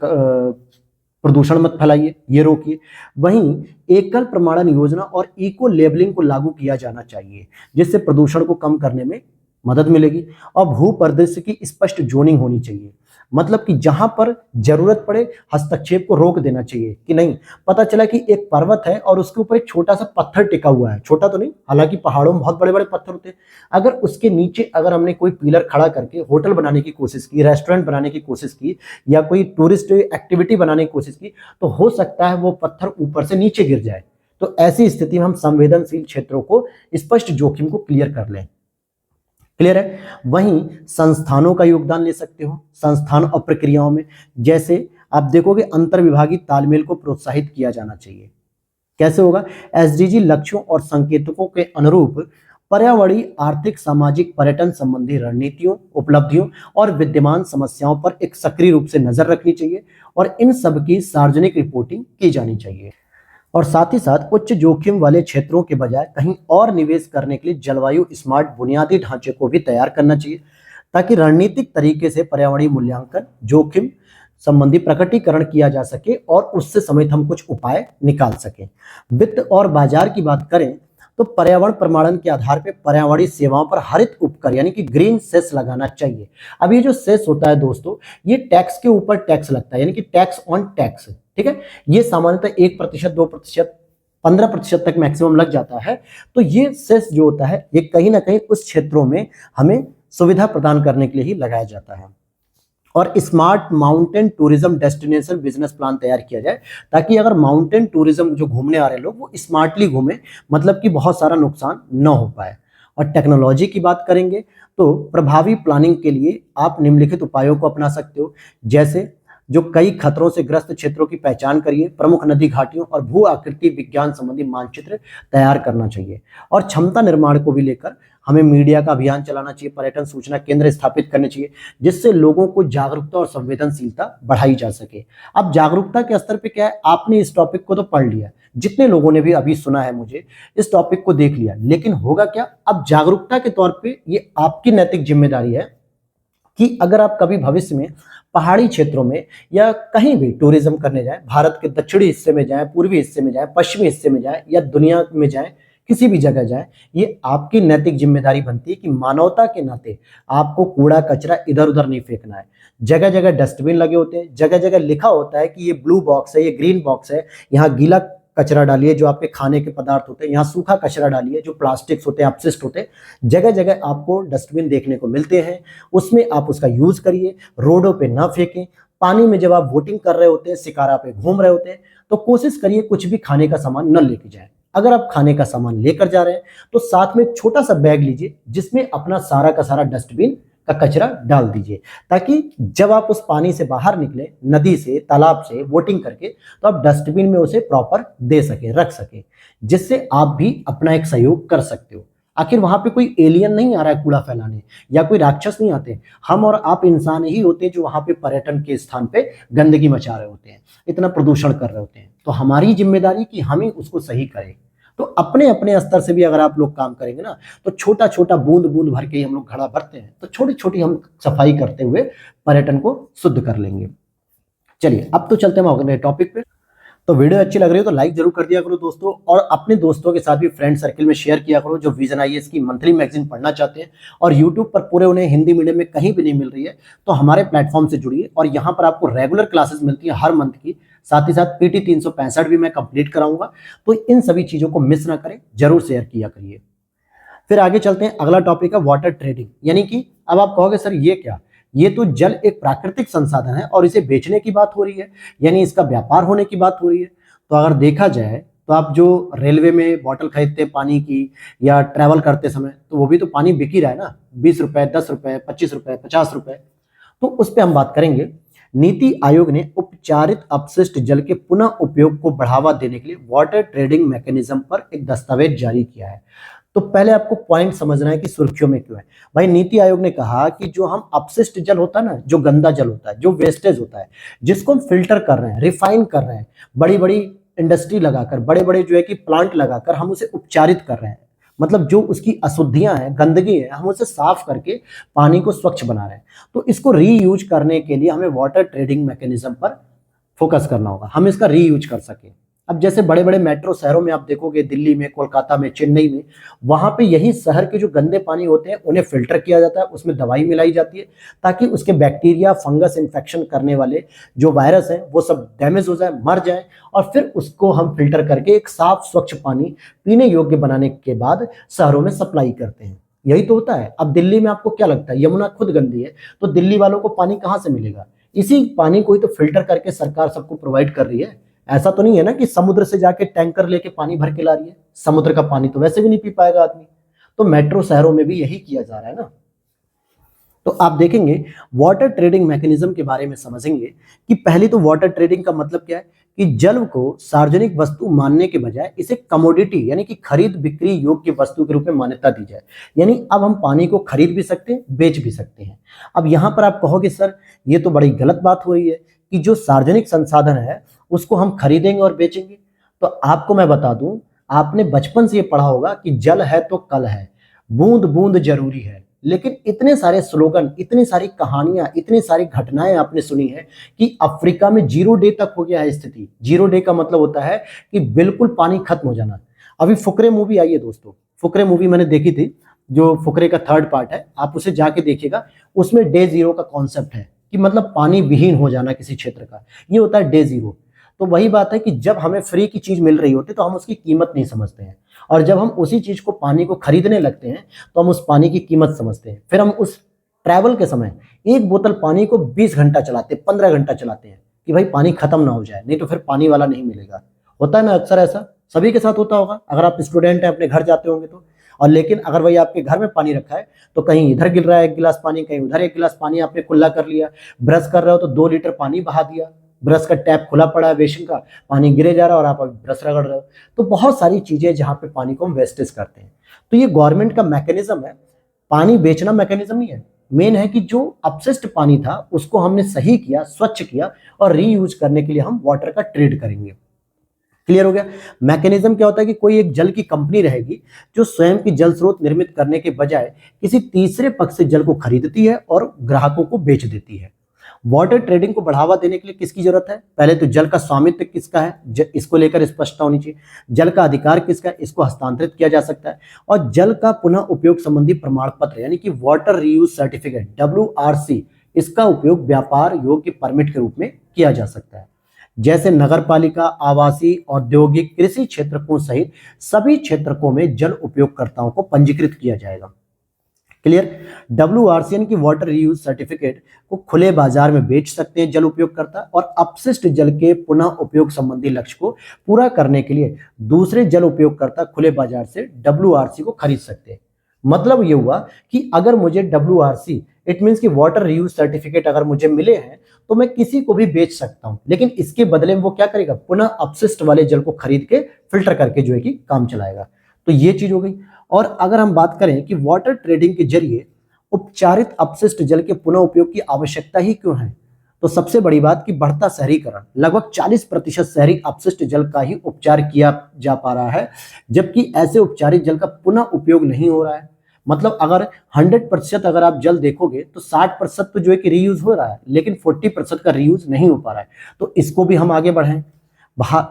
[SPEAKER 1] प्रदूषण मत फैलाइए, ये रोकिए। वहीं एकल प्रमाणन योजना और इको लेबलिंग को लागू किया जाना चाहिए, जिससे प्रदूषण को कम करने में मदद मिलेगी। और भूपरिदृश्य की स्पष्ट जोनिंग होनी चाहिए, मतलब कि जहां पर जरूरत पड़े हस्तक्षेप को रोक देना चाहिए कि नहीं, पता चला कि एक पर्वत है और उसके ऊपर एक छोटा सा पत्थर टिका हुआ है, छोटा तो नहीं, हालांकि पहाड़ों में बहुत बड़े बड़े पत्थर होते हैं, अगर उसके नीचे अगर हमने कोई पिलर खड़ा करके होटल बनाने की कोशिश की, रेस्टोरेंट बनाने की कोशिश की, या कोई टूरिस्ट एक्टिविटी बनाने की कोशिश की, तो हो सकता है वो पत्थर ऊपर से नीचे गिर जाए। तो ऐसी स्थिति में हम संवेदनशील क्षेत्रों को, स्पष्ट जोखिम को क्लियर कर लें। क्लियर है। वहीं संस्थानों का योगदान ले सकते हो, संस्थान और प्रक्रियाओं में, जैसे आप देखोगे अंतर विभागीय तालमेल को प्रोत्साहित किया जाना चाहिए। कैसे होगा? एसडीजी लक्ष्यों और संकेतकों के अनुरूप पर्यावरणीय, आर्थिक, सामाजिक, पर्यटन संबंधी रणनीतियों, उपलब्धियों और विद्यमान समस्याओं पर एक सक्रिय रूप से नजर रखनी चाहिए और इन सब की सार्वजनिक रिपोर्टिंग की जानी चाहिए। और साथ ही साथ उच्च जोखिम वाले क्षेत्रों के बजाय कहीं और निवेश करने के लिए जलवायु स्मार्ट बुनियादी ढांचे को भी तैयार करना चाहिए, ताकि रणनीतिक तरीके से पर्यावरणीय मूल्यांकन, जोखिम संबंधी प्रकटीकरण किया जा सके और उससे समेत हम कुछ उपाय निकाल सकें। वित्त और बाजार की बात करें तो पर्यावरण प्रमाणन के आधार पर पर्यावरणीय सेवाओं पर हरित उपकर यानी कि ग्रीन सेस लगाना चाहिए। अब ये जो सेस होता है दोस्तों, ये टैक्स के ऊपर टैक्स लगता है, यानी कि टैक्स ऑन टैक्स। ठीक है, ये सामान्यतः 1%, 2%, 15% तक मैक्सिमम लग जाता है। तो ये सेस जो होता है, ये कहीं ना कहीं उस क्षेत्रों में हमें सुविधा प्रदान करने के लिए ही लगाया जाता है। और smart mountain tourism destination business plan तैयार किया जाए, ताकि अगर माउंटेन टूरिज्म जो घूमने आ रहे लोग वो स्मार्टली घूमें, मतलब कि बहुत सारा नुकसान न हो पाए। और टेक्नोलॉजी की बात करेंगे तो प्रभावी प्लानिंग के लिए आप निम्नलिखित उपायों को अपना सकते हो, जैसे जो कई खतरों से ग्रस्त क्षेत्रों की पहचान करिए, प्रमुख नदी घाटियों और भू आकृति विज्ञान संबंधी मानचित्र तैयार करना चाहिए। और क्षमता निर्माण को भी लेकर हमें मीडिया का अभियान चलाना चाहिए, पर्यटन सूचना केंद्र स्थापित करने चाहिए, जिससे लोगों को जागरूकता और संवेदनशीलता बढ़ाई जा सके। अब जागरूकता के स्तर पे क्या है, आपने इस टॉपिक को तो पढ़ लिया, जितने लोगों ने भी अभी सुना है मुझे, इस टॉपिक को देख लिया, लेकिन होगा क्या, अब जागरूकता के तौर पे ये आपकी नैतिक जिम्मेदारी है कि अगर आप कभी भविष्य में पहाड़ी क्षेत्रों में या कहीं भी टूरिज्म करने जाएं, भारत के दक्षिणी हिस्से में जाएं, पूर्वी हिस्से में जाएं, पश्चिमी हिस्से में जाएं या दुनिया में जाएं, किसी भी जगह जाएं, ये आपकी नैतिक जिम्मेदारी बनती है कि मानवता के नाते आपको कूड़ा कचरा इधर उधर नहीं फेंकना है। जगह जगह डस्टबिन लगे होते हैं, जगह जगह लिखा होता है कि ये ब्लू बॉक्स है, ये ग्रीन बॉक्स है, यहाँ गीला कचरा डालिए जो आपके खाने के पदार्थ होते हैं, यहाँ सूखा कचरा डालिए जो प्लास्टिक्स होते हैं, अपशिष्ट होते हैं। जगह जगह आपको डस्टबिन देखने को मिलते हैं, उसमें आप उसका यूज करिए, रोडों पे ना फेंकें। पानी में जब आप बोटिंग कर रहे होते हैं, शिकारा पे घूम रहे होते हैं, तो कोशिश करिए कुछ भी खाने का सामान न लेके जाए। अगर आप खाने का सामान लेकर जा रहे हैं तो साथ में एक छोटा सा बैग लीजिए, जिसमें अपना सारा का सारा डस्टबिन का कचरा डाल दीजिए, ताकि जब आप उस पानी से बाहर निकले, नदी से, तालाब से बोटिंग करके, तो आप डस्टबिन में उसे प्रॉपर दे सके, रख सके, जिससे आप भी अपना एक सहयोग कर सकते हो। आखिर वहां पे कोई एलियन नहीं आ रहा है कूड़ा फैलाने, या कोई राक्षस नहीं आते, हम और आप इंसान ही होते हैं जो वहां पे पर्यटन के स्थान पे गंदगी मचा रहे होते हैं, इतना प्रदूषण कर रहे होते हैं। तो हमारी जिम्मेदारी कि हम ही उसको सही करें। तो अपने अपने स्तर से भी अगर आप लोग काम करेंगे ना, तो छोटा छोटा बूंद बूंद भर के ही हम लोग घड़ा भरते हैं, तो छोटी छोटी हम सफाई करते हुए पर्यटन को शुद्ध कर लेंगे। चलिए अब तो चलते हैं हम अगले टॉपिक पे। तो वीडियो अच्छी लग रही है तो लाइक जरूर कर दिया करो दोस्तों, और अपने दोस्तों के साथ भी फ्रेंड सर्किल में शेयर किया करो जो विजन आईएएस की मंथली मैगजीन पढ़ना चाहते हैं और यूट्यूब पर पूरे उन्हें हिंदी मीडियम में कहीं भी नहीं मिल रही है, तो हमारे प्लेटफॉर्म से जुड़िए। और यहाँ पर आपको रेगुलर क्लासेस मिलती है हर मंथ की, साथ ही साथ पीटी 365 भी मैं कंप्लीट कराऊंगा। तो इन सभी चीजों को मिस ना करें, जरूर शेयर किया करिए। फिर आगे चलते हैं, अगला टॉपिक है वाटर ट्रेडिंग। यानी कि अब आप कहोगे सर ये क्या, ये तो जल एक प्राकृतिक संसाधन है और इसे बेचने की बात हो रही है, यानी इसका व्यापार होने की बात हो रही है। तो अगर देखा जाए तो आप जो रेलवे में बॉटल खरीदते हैं पानी की या ट्रैवल करते समय, तो वो भी तो पानी बिक ही रहा है ना, 20 रुपए, 10 रुपए, 25 रुपए, 50 रुपए। तो उस पर हम बात करेंगे। नीति आयोग ने उपचारित अपशिष्ट जल के पुनः उपयोग को बढ़ावा देने के लिए वाटर ट्रेडिंग मैकेनिज्म पर एक दस्तावेज जारी किया है। तो पहले आपको पॉइंट समझना है कि सुर्खियों में क्यों है। भाई नीति आयोग ने कहा कि जो हम अपशिष्ट जल होता है ना, जो गंदा जल होता है, जो वेस्टेज होता है, जिसको हम फिल्टर कर रहे हैं, रिफाइन कर रहे हैं, बड़ी बड़ी इंडस्ट्री लगाकर, बड़े बड़े जो है कि प्लांट लगाकर हम उसे उपचारित कर रहे हैं, मतलब जो उसकी अशुद्धियां हैं, गंदगी है, हम उसे साफ करके पानी को स्वच्छ बना रहे हैं। तो इसको रीयूज करने के लिए हमें वाटर ट्रेडिंग मैकेनिज्म पर फोकस करना होगा, हम इसका रीयूज कर सके। अब जैसे बड़े बड़े मेट्रो शहरों में आप देखोगे, दिल्ली में, कोलकाता में, चेन्नई में, वहां पे यही शहर के जो गंदे पानी होते हैं उन्हें फिल्टर किया जाता है, उसमें दवाई मिलाई जाती है ताकि उसके बैक्टीरिया, फंगस, इन्फेक्शन करने वाले जो वायरस हैं वो सब डैमेज हो जाए, मर जाए, और फिर उसको हम फिल्टर करके एक साफ स्वच्छ पानी पीने योग्य बनाने के बाद शहरों में सप्लाई करते हैं। यही तो होता है। अब दिल्ली में आपको क्या लगता है, यमुना खुद गंदी है तो दिल्ली वालों को पानी कहाँ से मिलेगा? इसी पानी को ही तो फिल्टर करके सरकार सबको प्रोवाइड कर रही है। ऐसा तो नहीं है ना कि समुद्र से जाके टैंकर लेके पानी भर के ला रही है। समुद्र का पानी तो वैसे भी नहीं पी पाएगा आदमी। तो मेट्रो शहरों में भी यही किया जा रहा है ना। तो आप देखेंगे वाटर ट्रेडिंग मैकेनिज्म के बारे में समझेंगे कि पहले तो वाटर ट्रेडिंग का मतलब क्या है कि जल को सार्वजनिक वस्तु मानने के बजाय इसे कमोडिटी यानी कि खरीद बिक्री योग्य वस्तु के रूप में मान्यता दी जाए। यानी अब हम पानी को खरीद भी सकते हैं, बेच भी सकते हैं। अब यहाँ पर आप कहोगे सर ये तो बड़ी गलत बात हो रही है कि जो सार्वजनिक संसाधन है उसको हम खरीदेंगे और बेचेंगे। तो आपको मैं बता दूं, आपने बचपन से ये पढ़ा होगा कि जल है तो कल है, बूंद बूंद जरूरी है। लेकिन इतने सारे स्लोगन, इतनी सारी कहानियां, इतनी सारी घटनाएं आपने सुनी है कि अफ्रीका में 0 डे तक हो गया है स्थिति। 0 डे का मतलब होता है कि बिल्कुल पानी खत्म हो जाना। अभी फुकरे मूवी आई है दोस्तों, फुकरे मूवी मैंने देखी थी, जो फुकरे का 3rd पार्ट है, आप उसे जाके देखिएगा। उसमें डे 0 का कॉन्सेप्ट है कि मतलब पानी विहीन हो जाना किसी क्षेत्र का, ये होता है डे 0। तो वही बात है कि जब हमें फ्री की चीज मिल रही होती है तो हम उसकी कीमत नहीं समझते हैं, और जब हम उसी चीज को, पानी को खरीदने लगते हैं तो हम उस पानी की कीमत समझते हैं। फिर हम उस ट्रैवल के समय एक बोतल पानी को 20 घंटा चलाते हैं, 15 घंटा चलाते हैं कि भाई पानी खत्म ना हो जाए, नहीं तो फिर पानी वाला नहीं मिलेगा। होता है ना अक्सर, ऐसा सभी के साथ होता होगा। अगर आप स्टूडेंट हैं, अपने घर जाते होंगे तो, और लेकिन अगर वही आपके घर में पानी रखा है तो कहीं इधर गिर रहा है 1 गिलास पानी, कहीं उधर 1 गिलास पानी आपने कुल्ला कर लिया। ब्रश कर रहे हो तो 2 लीटर पानी बहा दिया, ब्रश का टैप खुला पड़ा है बेसिन का, पानी गिरे जा रहा है और आप अभी ब्रश रगड़ रहे हो। तो बहुत सारी चीजें जहां पे पानी को हम वेस्टेज करते हैं। तो ये गवर्नमेंट का मैकेनिज्म है, पानी बेचना मैकेनिज्म नहीं है। मेन है कि जो अपशिष्ट पानी था उसको हमने सही किया, स्वच्छ किया, और रीयूज करने के लिए हम वाटर का ट्रेड करेंगे। क्लियर हो गया? मैकेनिज्म क्या होता है कि कोई एक जल की कंपनी रहेगी जो स्वयं की जल स्रोत निर्मित करने के बजाय किसी तीसरे पक्ष से जल को खरीदती है और ग्राहकों को बेच देती है। वाटर ट्रेडिंग को बढ़ावा देने के लिए किसकी जरूरत है? पहले तो जल का स्वामित्व किसका है, इसको लेकर स्पष्टता होनी चाहिए। जल का अधिकार किसका है, इसको हस्तांतरित किया जा सकता है। और जल का पुनः उपयोग संबंधी प्रमाण पत्र यानी कि वाटर रीयूज सर्टिफिकेट WRC, इसका उपयोग व्यापार योग्य परमिट के रूप में किया जा सकता है। जैसे नगरपालिका, आवासीय, औद्योगिक, कृषि क्षेत्रकों सहित सभी क्षेत्रकों में जल उपयोगकर्ताओं को पंजीकृत किया जाएगा। क्लियर? WRC यानी कि वाटर रीयूज सर्टिफिकेट को खुले बाजार में बेच सकते हैं जल उपयोगकर्ता, और अपशिष्ट जल के पुनः उपयोग संबंधी लक्ष्य को पूरा करने के लिए दूसरे जल उपयोगकर्ता खुले बाजार से WRC को खरीद सकते हैं। मतलब ये हुआ कि अगर मुझे WRC, इट मीन्स कि वाटर रीयूज सर्टिफिकेट अगर मुझे मिले हैं तो मैं किसी को भी बेच सकता हूं, लेकिन इसके बदले में वो क्या करेगा, पुनः अपशिष्ट वाले जल को खरीद के फिल्टर करके जो है कि काम चलाएगा। तो ये चीज हो गई। और अगर हम बात करें कि वाटर ट्रेडिंग के जरिए उपचारित अपशिष्ट जल के पुनः उपयोग की आवश्यकता ही क्यों है, तो सबसे बड़ी बात कि बढ़ता शहरीकरण, लगभग 40% शहरी अपशिष्ट जल का ही उपचार किया जा पा रहा है, जबकि ऐसे उपचारित जल का पुनः उपयोग नहीं हो रहा है। मतलब अगर 100% अगर आप जल देखोगे तो 60% तो जो है कि रीयूज हो रहा है, लेकिन 40% का रीयूज नहीं हो पा रहा है। तो इसको भी हम आगे बढ़ाएं।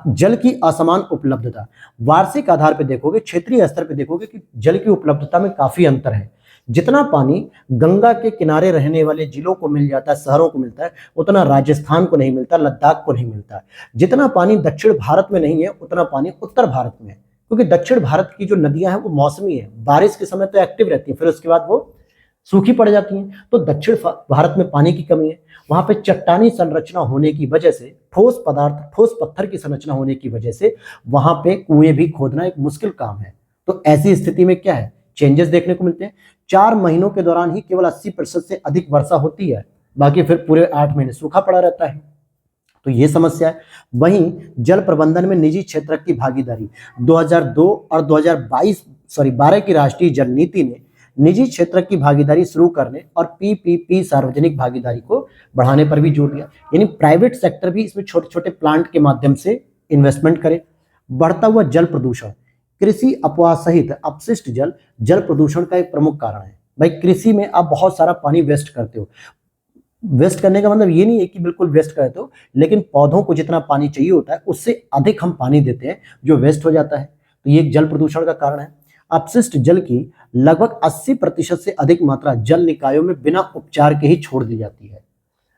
[SPEAKER 1] जल की असमान उपलब्धता, वार्षिक आधार पर देखोगे, क्षेत्रीय स्तर पर देखोगे कि जल की उपलब्धता में काफी अंतर है। जितना पानी गंगा के किनारे रहने वाले जिलों को मिल जाता है, शहरों को मिलता है, उतना राजस्थान को नहीं मिलता, लद्दाख को नहीं मिलता। जितना पानी दक्षिण भारत में नहीं है उतना पानी उत्तर भारत में है, क्योंकि दक्षिण भारत की जो नदियां हैं वो मौसमी है, बारिश के समय तो एक्टिव रहती है, फिर उसके बाद वो सूखी पड़ जाती हैं। तो दक्षिण भारत में पानी की कमी है, वहां पे चट्टानी संरचना होने की वजह से, ठोस पदार्थ, ठोस पत्थर की संरचना होने की वजह से वहां पे कुएं भी खोदना एक मुश्किल काम है। तो ऐसी स्थिति में क्या है, चेंजेस देखने को मिलते हैं। 4 महीनों के दौरान ही केवल 80% से अधिक वर्षा होती है, बाकी फिर पूरे 8 महीने सूखा पड़ा रहता है। तो ये समस्या है। वहीं जल प्रबंधन में निजी क्षेत्र की भागीदारी, 2002 और 2012 की राष्ट्रीय जल नीति ने निजी क्षेत्र की भागीदारी शुरू करने और PPP सार्वजनिक भागीदारी को बढ़ाने पर भी जोर दिया। यानी प्राइवेट सेक्टर भी इसमें छोटे छोटे प्लांट के माध्यम से इन्वेस्टमेंट करे। बढ़ता हुआ जल प्रदूषण, कृषि अपवाह सहित अपशिष्ट जल जल प्रदूषण का एक प्रमुख कारण है। भाई कृषि में आप बहुत सारा पानी वेस्ट करते हो, वेस्ट करने का मतलब ये नहीं है कि बिल्कुल वेस्ट कर देते हो, लेकिन पौधों को जितना पानी चाहिए होता है उससे अधिक हम पानी देते हैं जो वेस्ट हो जाता है। तो ये एक जल प्रदूषण का कारण है। अपशिष्ट जल की लगभग 80% से अधिक मात्रा जल निकायों में बिना उपचार के ही छोड़ दी जाती है।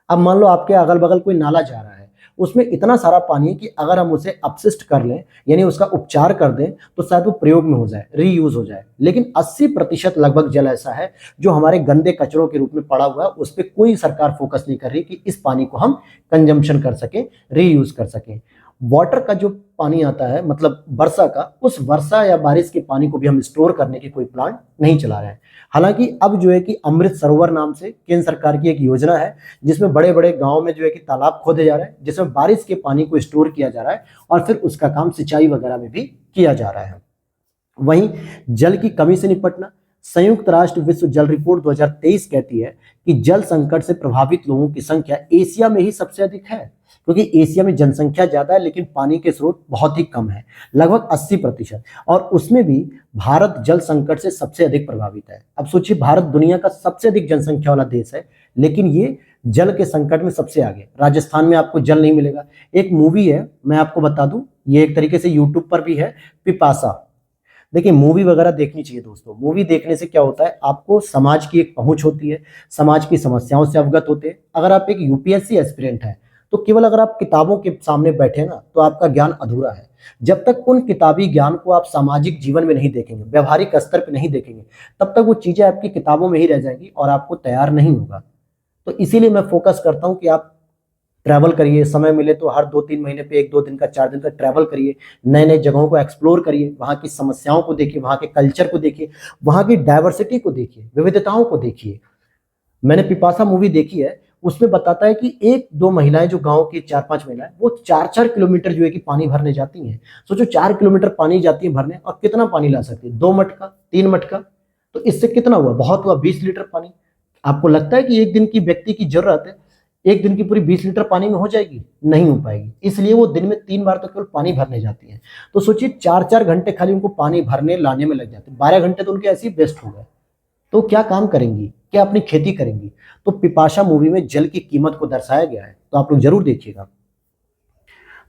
[SPEAKER 1] अब मान लो आपके अगल बगल कोई नाला जा रहा है, उसमें इतना सारा पानी है कि अगर हम उसे अपशिष्ट कर लें यानी उसका उपचार कर दें तो शायद वो प्रयोग में हो जाए, रीयूज हो जाए। लेकिन 80% लगभग जल ऐसा है जो हमारे गंदे कचरों के रूप में पड़ा हुआ है, उस पर कोई सरकार फोकस नहीं कर रही कि इस पानी को हम कंजम्पशन कर सकें, रीयूज कर सकें। वाटर का जो पानी आता है मतलब वर्षा का, उस वर्षा या बारिश के पानी को भी हम स्टोर करने की कोई प्लांट नहीं चला रहे हैं। हालांकि अब जो है कि अमृत सरोवर नाम से केंद्र सरकार की एक योजना है जिसमें बड़े बड़े गांव में जो है कि तालाब खोदे जा रहे हैं, जिसमें बारिश के पानी को स्टोर किया जा रहा है और फिर उसका काम सिंचाई वगैरह में भी किया जा रहा है। वहीं जल की कमी से निपटना, संयुक्त राष्ट्र विश्व जल रिपोर्ट 2023 कहती है कि जल संकट से प्रभावित लोगों की संख्या एशिया में ही सबसे अधिक है, क्योंकि एशिया में जनसंख्या ज्यादा है लेकिन पानी के स्रोत बहुत ही कम है, लगभग 80%। और उसमें भी भारत जल संकट से सबसे अधिक प्रभावित है। अब सोचिए, भारत दुनिया का सबसे अधिक जनसंख्या वाला देश है लेकिन ये जल के संकट में सबसे आगे। राजस्थान में आपको जल नहीं मिलेगा। एक मूवी है, मैं आपको बता दूं, ये एक तरीके से यूट्यूब पर भी है, पिपासा। देखिए, मूवी वगैरह देखनी चाहिए दोस्तों। मूवी देखने से क्या होता है, आपको समाज की एक पहुंच होती है, समाज की समस्याओं से अवगत होते हैं। अगर आप एक यूपीएससी एस्पिरेंट हैं तो केवल अगर आप किताबों के सामने बैठे ना तो आपका ज्ञान अधूरा है। जब तक उन किताबी ज्ञान को आप सामाजिक जीवन में नहीं देखेंगे, व्यवहारिक स्तर पर नहीं देखेंगे, तब तक वो चीजें आपकी किताबों में ही रह जाएंगी और आपको तैयार नहीं होगा। तो इसीलिए मैं फोकस करता हूं कि आप ट्रैवल करिए, समय मिले तो हर 2-3 महीने पे 1-2 दिन का, 4 दिन का ट्रैवल करिए, नए नए जगहों को एक्सप्लोर करिए, वहाँ की समस्याओं को देखिए, वहाँ के कल्चर को देखिए, वहाँ की डाइवर्सिटी को देखिए, विविधताओं को देखिए। मैंने पिपासा मूवी देखी है, उसमें बताता है कि 1-2 महिलाएं, जो गांव की 4-5 महिलाएं, वो 4-4 किलोमीटर जो है कि पानी भरने जाती हैं। सोचो, 4 किलोमीटर पानी जाती है भरने, और कितना पानी ला सकती है? 2 मटका, 3 मटका। तो इससे कितना हुआ? बहुत हुआ, 20 लीटर पानी। आपको लगता है कि एक दिन की व्यक्ति की जरूरत है एक दिन की पूरी 20 लीटर पानी में हो जाएगी? नहीं हो पाएगी। इसलिए वो दिन में 3 बार तो केवल पानी भरने जाती है। तो सोचिए, 4-4 घंटे खाली उनको पानी भरने लाने में लग जाते हैं, 12 घंटे तो उनके ऐसे ही वेस्ट हो गए। तो क्या काम करेंगी, क्या अपनी खेती करेंगी? तो पिपाशा मूवी में जल की कीमत को दर्शाया गया है, तो आप लोग जरूर देखिएगा।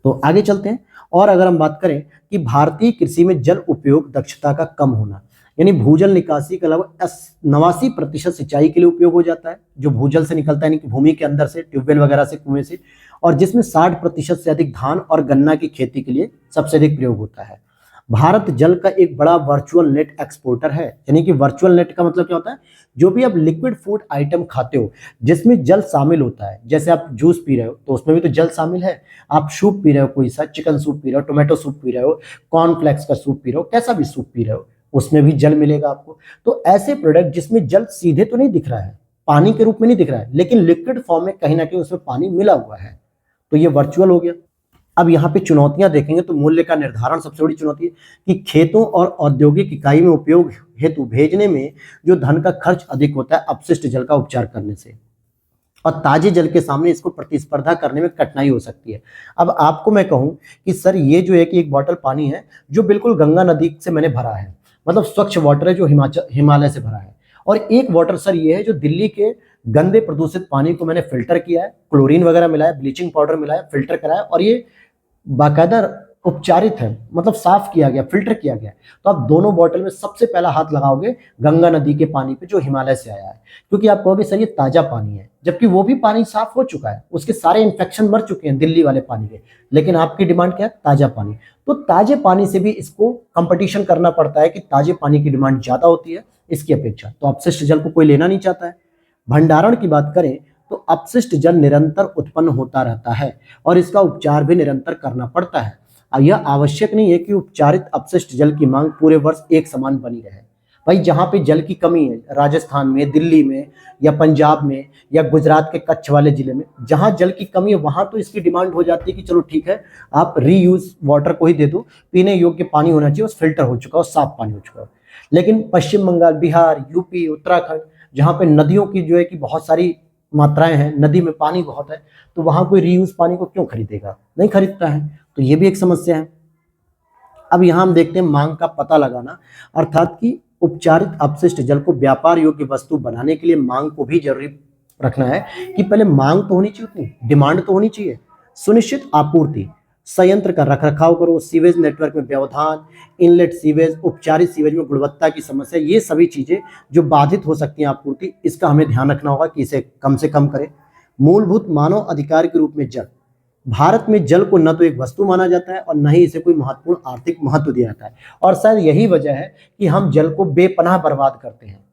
[SPEAKER 1] तो आगे चलते हैं। और अगर हम बात करें कि भारतीय कृषि में जल उपयोग दक्षता का कम होना, यानी भूजल निकासी के अलावा 89% सिंचाई के लिए उपयोग हो जाता है, जो भूजल से निकलता है, यानी कि भूमि के अंदर से, ट्यूबवेल वगैरह से, कुएं से, और जिसमें 60% से अधिक धान और गन्ना की खेती के लिए सबसे अधिक प्रयोग होता है। भारत जल का एक बड़ा वर्चुअल नेट एक्सपोर्टर है। यानी कि वर्चुअल नेट का मतलब क्या होता है? जो भी आप लिक्विड फूड आइटम खाते हो जिसमें जल शामिल होता है, जैसे आप जूस पी रहे हो तो उसमें भी तो जल शामिल है, आप सूप पी रहे हो, कोई सा चिकन सूप पी रहे हो, टोमेटो सूप पी रहे हो, कॉर्नफ्लेक्स का सूप पी रहे हो, कैसा भी सूप पी रहे हो, उसमें भी जल मिलेगा आपको। तो ऐसे प्रोडक्ट जिसमें जल सीधे तो नहीं दिख रहा है, पानी के रूप में नहीं दिख रहा है, लेकिन लिक्विड फॉर्म में कहीं ना कहीं उसमें पानी मिला हुआ है, तो ये वर्चुअल हो गया। अब यहाँ पे चुनौतियां देखेंगे तो मूल्य का निर्धारण सबसे बड़ी चुनौती है कि खेतों और औद्योगिक इकाई में उपयोग हेतु भेजने में जो धन का खर्च अधिक होता है अपशिष्ट जल का उपचार करने से, और ताजे जल के सामने इसको प्रतिस्पर्धा करने में कठिनाई हो सकती है। अब आपको मैं कहूं कि सर, ये जो है कि एक बॉटल पानी है जो बिल्कुल गंगा नदी से मैंने भरा है, मतलब स्वच्छ वाटर है जो हिमालय से भरा है, और एक वाटर सर ये है जो दिल्ली के गंदे प्रदूषित पानी को मैंने फिल्टर किया है, क्लोरीन वगैरह मिलाया, ब्लीचिंग पाउडर मिलाया, फिल्टर कराया, और ये बाकायदा उपचारित है, मतलब साफ किया गया, फिल्टर किया गया। तो आप दोनों बॉटल में सबसे पहला हाथ लगाओगे गंगा नदी के पानी पे जो हिमालय से आया है, क्योंकि आप कहोगे सर ये ताजा पानी है, जबकि वो भी पानी साफ हो चुका है, उसके सारे इन्फेक्शन मर चुके हैं दिल्ली वाले पानी के, लेकिन आपकी डिमांड क्या है? ताजा पानी। तो ताजे पानी से भी इसको कंपटीशन करना पड़ता है कि ताजे पानी की डिमांड ज्यादा होती है इसकी अपेक्षा, तो अपशिष्ट जल को कोई लेना नहीं चाहता है। भंडारण की बात करें तो अपशिष्ट जल निरंतर उत्पन्न होता रहता है और इसका उपचार भी निरंतर करना पड़ता है। यह आवश्यक नहीं है कि उपचारित अपशिष्ट जल की मांग पूरे वर्ष एक समान बनी रहे। भाई, जहां पे जल की कमी है, राजस्थान में, दिल्ली में, या पंजाब में, या गुजरात के कच्छ वाले जिले में, जहां जल की कमी है वहां तो इसकी डिमांड हो जाती है कि चलो ठीक है, आप रीयूज वाटर को ही दे दो, पीने योग्य पानी होना चाहिए, उस फिल्टर हो चुका हो, साफ पानी हो चुका हो। लेकिन पश्चिम बंगाल, बिहार, यूपी, उत्तराखंड, जहां पे नदियों की जो है कि बहुत सारी मात्राएं हैं, नदी में पानी बहुत है, तो वहां कोई रीयूज पानी को क्यों खरीदेगा? नहीं खरीदता है। तो ये भी एक समस्या है। अब यहां हम देखते हैं मांग का पता लगाना, अर्थात कि उपचारित अपशिष्ट जल को व्यापार योग्य वस्तु बनाने के लिए मांग को भी जरूरी रखना है कि पहले मांग तो होनी चाहिए, उतनी डिमांड तो होनी चाहिए, सुनिश्चित आपूर्ति, संयंत्र का रखरखाव करो, सीवेज नेटवर्क में व्यवधान, इनलेट सीवेज, उपचारित सीवेज में गुणवत्ता की समस्या, ये सभी चीजें जो बाधित हो सकती हैं आपूर्ति, इसका हमें ध्यान रखना होगा कि इसे कम से कम करें। मूलभूत मानव अधिकार के रूप में जल, भारत में जल को न तो एक वस्तु माना जाता है और न ही इसे कोई महत्वपूर्ण आर्थिक महत्व दिया जाता है, और शायद यही वजह है कि हम जल को बेपनाह बर्बाद करते हैं।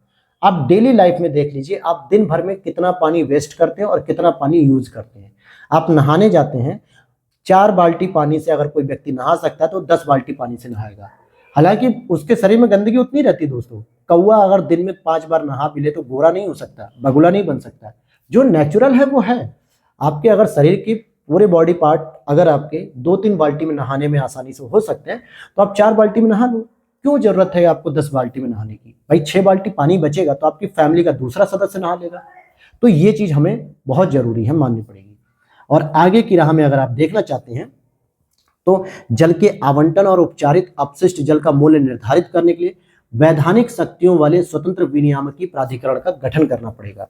[SPEAKER 1] आप डेली लाइफ में देख लीजिए, आप दिन भर में कितना पानी वेस्ट करते हैं और कितना पानी यूज करते हैं। आप नहाने जाते हैं, 4 बाल्टी पानी से अगर कोई व्यक्ति नहा सकता है तो 10 बाल्टी पानी से नहाएगा, हालांकि उसके शरीर में गंदगी उतनी रहती है दोस्तों। कौवा अगर दिन में 5 बार नहा भी ले तो गोरा नहीं हो सकता, बगुला नहीं बन सकता। जो नेचुरल है वो है। आपके अगर शरीर की पूरे बॉडी पार्ट अगर आपके 2-3 बाल्टी में नहाने में आसानी से हो सकते हैं तो आप 4 बाल्टी में नहा लो, क्यों जरूरत है आपको 10 बाल्टी में नहाने की? भाई 6 बाल्टी पानी बचेगा तो आपकी फैमिली का दूसरा सदस्य नहा लेगा। तो ये चीज हमें बहुत जरूरी है, माननी पड़ेगी। और आगे की राह में अगर आप देखना चाहते हैं तो जल के आवंटन और उपचारित अपशिष्ट जल का मूल्य निर्धारित करने के लिए वैधानिक शक्तियों वाले स्वतंत्र विनियामकी प्राधिकरण का गठन करना पड़ेगा।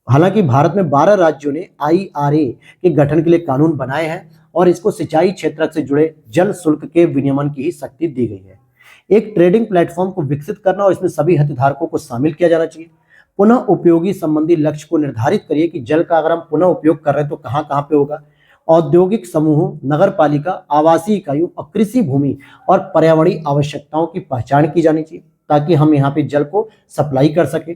[SPEAKER 1] हालांकि भारत में 12 राज्यों ने IRA के गठन के लिए कानून बनाए हैं और इसको सिंचाई क्षेत्र से जुड़े जल शुल्क के विनियमन की ही शक्ति दी गई है। एक ट्रेडिंग प्लेटफॉर्म को विकसित करना और इसमें सभी हितधारकों को शामिल किया जाना चाहिए। पुनः उपयोगी संबंधी लक्ष्य को निर्धारित करिए कि जल का अगर हम पुनः उपयोग कर रहे हैं तो कहाँ कहाँ पे होगा। औद्योगिक समूहों, नगर पालिका, आवासीय इकाइयों और कृषि भूमि और पर्यावरणीय आवश्यकताओं की पहचान की जानी चाहिए ताकि हम यहाँ पे जल को सप्लाई कर सके।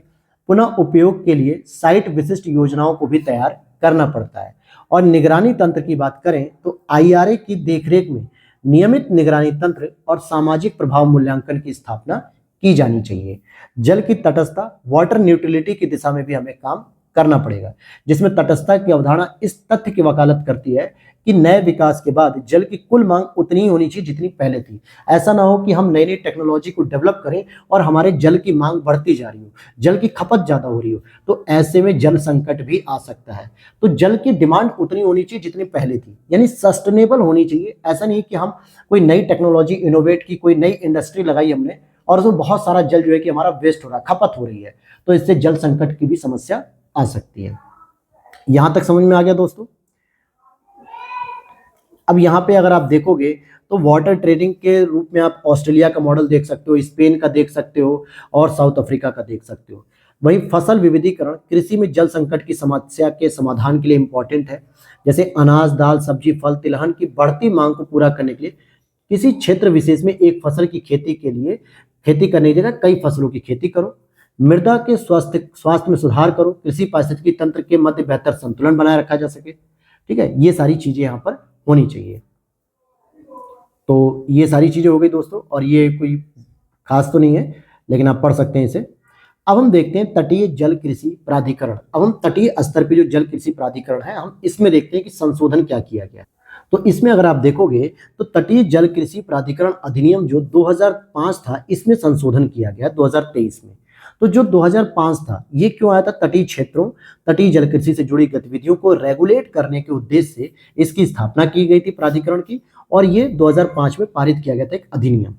[SPEAKER 1] पुनः उपयोग के लिए साइट विशिष्ट योजनाओं को भी तैयार करना पड़ता है। और निगरानी तंत्र की बात करें तो IRA की देखरेख में नियमित निगरानी तंत्र और सामाजिक प्रभाव मूल्यांकन की स्थापना की जानी चाहिए। जल की तटस्थता, वाटर न्यूट्रलिटी की दिशा में भी हमें काम करना पड़ेगा, जिसमें तटस्थता की अवधारणा इस तथ्य की वकालत करती है कि नए विकास के बाद जल की कुल मांग उतनी ही होनी चाहिए जितनी पहले थी। ऐसा ना हो कि हम नई नई टेक्नोलॉजी को डेवलप करें और हमारे जल की मांग बढ़ती जा रही हो, जल की खपत ज्यादा हो रही हो, तो ऐसे में जल संकट भी आ सकता है। तो जल की डिमांड उतनी होनी चाहिए जितनी पहले थी, यानी सस्टेनेबल होनी चाहिए। ऐसा नहीं कि हम कोई नई टेक्नोलॉजी इनोवेट की, कोई नई इंडस्ट्री लगाई हमने और उसमें बहुत सारा जल जो है कि हमारा वेस्ट हो रहा है, खपत हो रही है, तो इससे जल संकट की भी समस्या आ सकती है। यहां तक समझ में आ गया दोस्तों? अब यहाँ पे अगर आप देखोगे तो वाटर ट्रेडिंग के रूप में आप ऑस्ट्रेलिया का मॉडल देख सकते हो, स्पेन का देख सकते हो और साउथ अफ्रीका का देख सकते हो। वहीं फसल विविधीकरण कृषि में जल संकट की समस्या के समाधान के लिए इंपॉर्टेंट है। जैसे अनाज, दाल, सब्जी, फल, तिलहन की बढ़ती मांग को पूरा करने के लिए किसी क्षेत्र विशेष में एक फसल की खेती के लिए खेती करने की जगह कई फसलों की खेती करो। मृदा के स्वास्थ्य में सुधार करो। कृषि पारिस्थितिकी तंत्र के मध्य बेहतर संतुलन बनाए रखा जा सके। ठीक है, ये सारी चीजें यहाँ पर होनी चाहिए। तो ये सारी चीजें हो गई दोस्तों, और ये कोई खास तो नहीं है लेकिन आप पढ़ सकते हैं इसे। अब हम देखते हैं तटीय जल कृषि प्राधिकरण। अब हम तटीय स्तर पे जो जल कृषि प्राधिकरण है, हम इसमें देखते हैं कि संशोधन क्या किया गया। तो इसमें अगर आप देखोगे तो तटीय जल कृषि प्राधिकरण अधिनियम जो 2005 था, इसमें संशोधन किया गया 2023 में। तो जो 2005 था ये क्यों आया था? तटीय क्षेत्रों, तटीय जल कृषि से जुड़ी गतिविधियों को रेगुलेट करने के उद्देश्य से इसकी स्थापना की गई थी प्राधिकरण की, और ये 2005 में पारित किया गया था एक अधिनियम।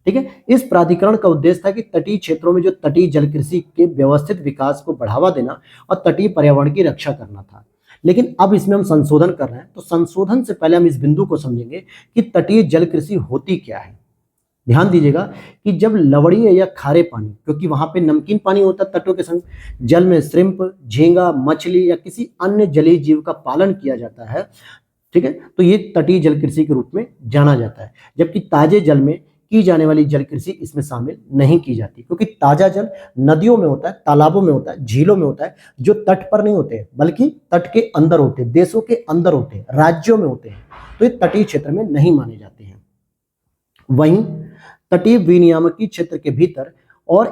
[SPEAKER 1] ठीक है, इस प्राधिकरण का उद्देश्य था कि तटीय क्षेत्रों में जो तटीय जल कृषि के व्यवस्थित विकास को बढ़ावा देना और तटीय पर्यावरण की रक्षा करना था। लेकिन अब इसमें हम संशोधन कर रहे हैं, तो संशोधन से पहले हम इस बिंदु को समझेंगे कि तटीय जल कृषि होती क्या है। ध्यान दीजिएगा कि जब लवणीय या खारे पानी, क्योंकि वहां पे नमकीन पानी होता है तटों के संग, जल में श्रिम्प, झींगा, मछली या किसी अन्य जलीय जीव का पालन किया जाता है, ठीक है, तो ये तटीय जल कृषि के रूप में जाना जाता है। जबकि ताजे जल में की जाने वाली जल कृषि इसमें शामिल नहीं की जाती, क्योंकि ताजा जल नदियों में होता है, तालाबों में होता है, झीलों में होता है, जो तट पर नहीं होते बल्कि तट के अंदर होते हैं, देशों के अंदर होते हैं, राज्यों में होते हैं, तो ये तटीय क्षेत्र में नहीं माने जाते हैं। वहीं तटीय विनियामकी क्षेत्र के भीतर और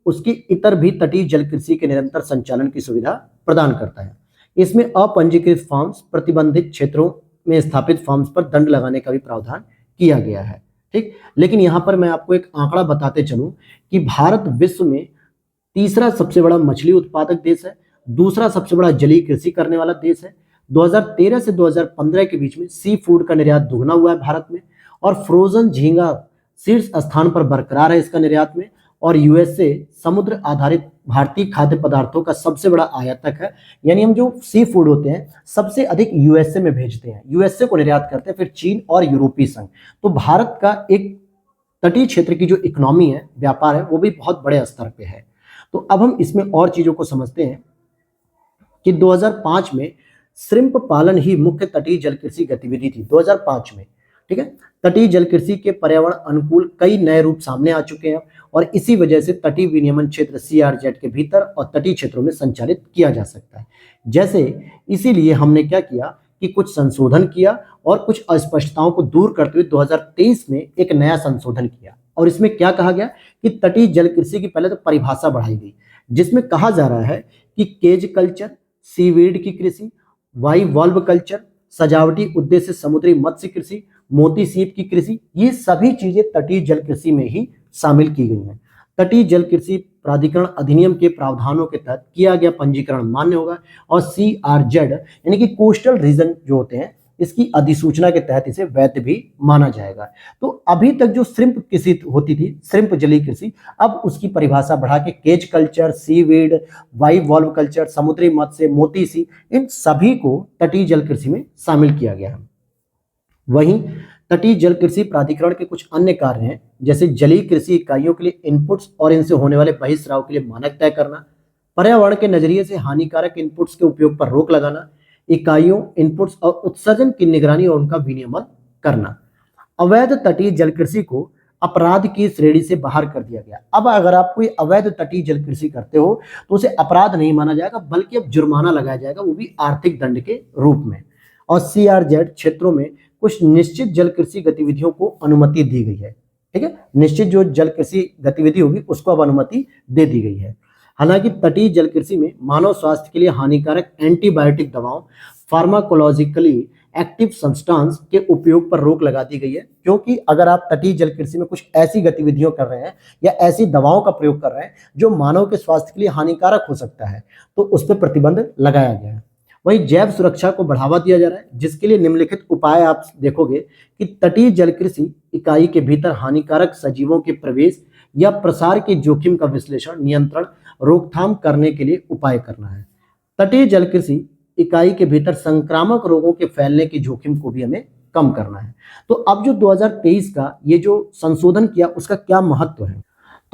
[SPEAKER 1] उसके इतर भी तटीय जल कृषि के निरंतर संचालन की सुविधा प्रदान करता है। इसमें अपंजीकृत फार्म्स, प्रतिबंधित क्षेत्रों में स्थापित फार्म्स पर दंड लगाने का भी प्रावधान किया गया है। ठीक, लेकिन यहां पर मैं आपको एक आंकड़ा बताते चलूं कि भारत विश्व में तीसरा सबसे बड़ा मछली उत्पादक देश है, दूसरा सबसे बड़ा जलीय कृषि करने वाला देश है। 2013 से 2015 के बीच में सी फूड का निर्यात दुगना हुआ है भारत में, और फ्रोजन झींगा शीर्ष स्थान पर बरकरार है इसका निर्यात में, और यूएसए समुद्र आधारित भारतीय खाद्य पदार्थों का सबसे बड़ा आयातक है। यानी हम जो सी फूड होते हैं सबसे अधिक यूएसए में भेजते हैं, यूएसए को निर्यात करते हैं, फिर चीन और यूरोपीय संघ। तो भारत का एक तटीय क्षेत्र की जो इकोनॉमी है, व्यापार है, वो भी बहुत बड़े स्तर पे है। तो अब हम इसमें और चीजों को समझते हैं कि 2005 में श्रिम्प पालन ही मुख्य तटीय जल कृषि गतिविधि थी, 2005 में। ठीक है, तटीय जल कृषि के पर्यावरण अनुकूल कई नए रूप सामने आ चुके हैं और इसी वजह से तटीय विनियमन क्षेत्र CRZ के भीतर और तटीय क्षेत्रों में संचालित किया जा सकता है। जैसे इसीलिए हमने क्या किया कि कुछ संशोधन किया और कुछ अस्पष्टताओं को दूर करते हुए 2023 में एक नया संशोधन किया। और इसमें क्या कहा गया कि तटीय जल कृषि की पहले तो परिभाषा बढ़ाई गई, जिसमें कहा जा रहा है कि केज कल्चर, सीवीड की कृषि, बाइवॉल्व कल्चर, सजावटी उद्देश्य से समुद्री मत्स्य कृषि, मोती सीप की कृषि, ये सभी चीजें तटीय जल कृषि में ही शामिल की गई हैं। तटीय जल कृषि प्राधिकरण अधिनियम के प्रावधानों के तहत किया गया पंजीकरण मान्य होगा और CRZ यानी कि कोस्टल रीजन जो होते हैं इसकी अधिसूचना के तहत इसे वैध भी माना जाएगा। तो अभी तक जो श्रिम्प कृषि होती थी, श्रिम्प जलीय कृषि, अब उसकी परिभाषा बढ़ा के केज कल्चर, सीवीड, बाइवॉल्व कल्चर, समुद्री मत्स्य, मोती सी, इन सभी को तटीय जल कृषि में शामिल किया गया है। वहीं तटीय जल कृषि प्राधिकरण के कुछ अन्य कार्य हैं, जैसे जलीय कृषि इकाइयों के लिए इनपुट्स और इनसे होने वाले बहिस्राव के लिए मानक तय करना, पर्यावरण के नजरिए से हानिकारक इनपुट्स के उपयोग पर रोक लगाना, इकाइयों, इनपुट्स और उत्सर्जन की निगरानी और उनका विनियमन करना। अवैध तटीय जल कृषि को अपराध की श्रेणी से बाहर कर दिया गया। अब अगर आप कोई अवैध तटीय जल कृषि करते हो तो उसे अपराध नहीं माना जाएगा, बल्कि अब जुर्माना लगाया जाएगा, वो भी आर्थिक दंड के रूप में। और CRZ क्षेत्रों में कुछ निश्चित जल कृषि गतिविधियों को अनुमति दी गई है। ठीक है, निश्चित जो जल कृषि गतिविधि होगी उसको अब अनुमति दे दी गई है। हालांकि तटीय जल कृषि में मानव स्वास्थ्य के लिए हानिकारक एंटीबायोटिक दवाओं, फार्माकोलॉजिकली एक्टिव सब्सटेंस के उपयोग पर रोक लगा दी गई है, क्योंकि अगर आप तटीय जल कृषि में कुछ ऐसी गतिविधियां कर रहे हैं या ऐसी दवाओं का प्रयोग कर रहे हैं जो मानव के स्वास्थ्य के लिए हानिकारक हो सकता है, तो उस पर प्रतिबंध लगाया गया है। वहीं जैव सुरक्षा को बढ़ावा दिया जा रहा है, जिसके लिए निम्नलिखित उपाय आप देखोगे कि तटीय जल कृषि इकाई के भीतर हानिकारक सजीवों के प्रवेश या प्रसार के जोखिम का विश्लेषण, नियंत्रण, रोकथाम करने के लिए उपाय करना है। तटीय जल कृषि इकाई के भीतर संक्रामक रोगों के फैलने के जोखिम को भी हमें कम करना है। तो अब जो 2023 का ये जो संशोधन किया उसका क्या महत्व है?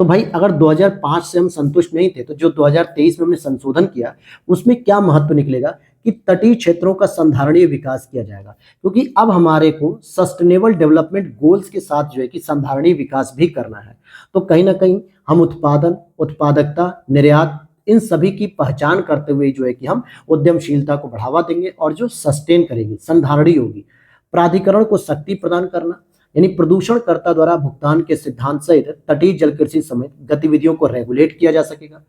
[SPEAKER 1] तो भाई अगर 2005 से हम संतुष्ट नहीं थे, तो जो 2023 में हमने संशोधन किया उसमें क्या महत्व निकलेगा कि तटीय क्षेत्रों का संधारणीय विकास किया जाएगा, क्योंकि अब हमारे को सस्टेनेबल डेवलपमेंट गोल्स के साथ जो है कि संधारणीय विकास भी करना है। तो कहीं ना कहीं हम उत्पादन, उत्पादकता, निर्यात, इन सभी की पहचान करते हुए जो है कि हम उद्यमशीलता को बढ़ावा देंगे और जो सस्टेन करेगी, संधारणीय होगी। प्राधिकरण को शक्ति प्रदान करना, यानी प्रदूषणकर्ता द्वारा भुगतान के सिद्धांत सहित तटीय जल कृषि समेत गतिविधियों को रेगुलेट किया जा सकेगा,